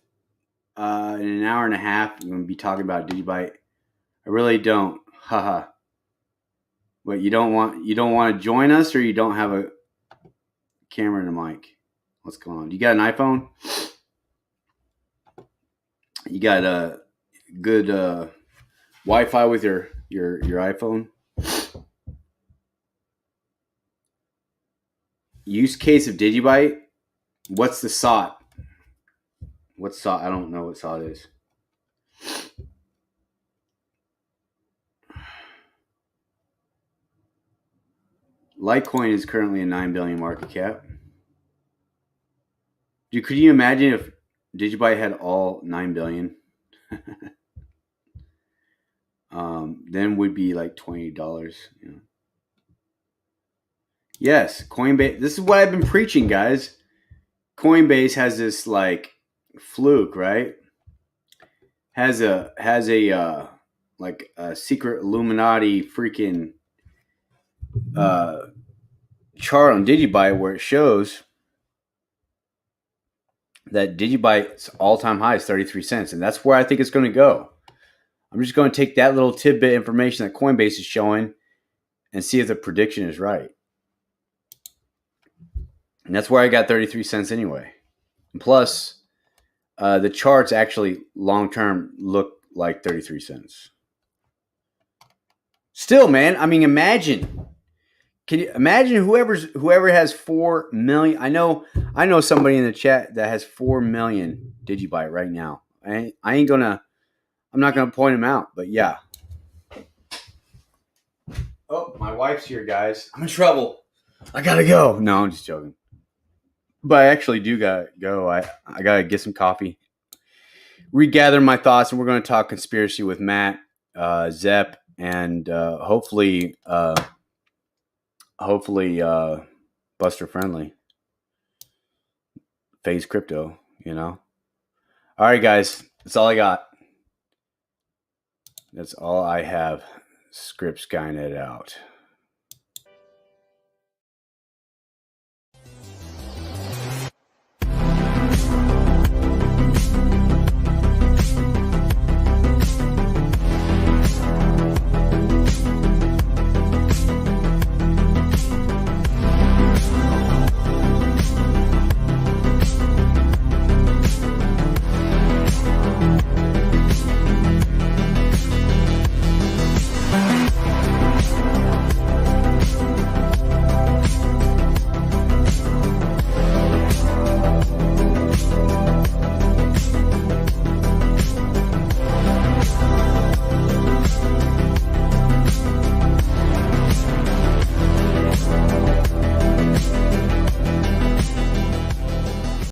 in an hour and a half. I'm going to be talking about DigiByte. I really don't. Haha. What, you don't want to join us, or you don't have a camera and a mic? What's going on? You got an iPhone? You got a good Wi-Fi with your iPhone? Use case of DigiByte. What's the SOT? What's SOT? I don't know what SOT is. Litecoin is currently a 9 billion market cap. Dude, could you imagine if DigiByte had all 9 billion? Then would be like $20. You know? Yes, Coinbase. This is what I've been preaching, guys. Coinbase has this like fluke, right? Has a like a secret Illuminati freaking chart on DigiByte where it shows that DigiByte's all-time high is 33 cents, and that's where I think it's going to go. I'm just going to take that little tidbit information that Coinbase is showing and see if the prediction is right. And that's where I got 33 cents anyway. And plus, the charts actually long-term look like 33 cents. Still, man, I mean, imagine. Can you imagine whoever has 4 million? I know somebody in the chat that has 4 million DigiByte right now. I'm not gonna point him out, but yeah. Oh, my wife's here, guys. I'm in trouble. I gotta go. No, I'm just joking. But I actually do gotta go. I gotta get some coffee, regather my thoughts, and we're gonna talk conspiracy with Matt, Zep, and hopefully Buster Friendly. Phase Crypto, you know. All right, guys. That's all I got. That's all I have script Skynet out.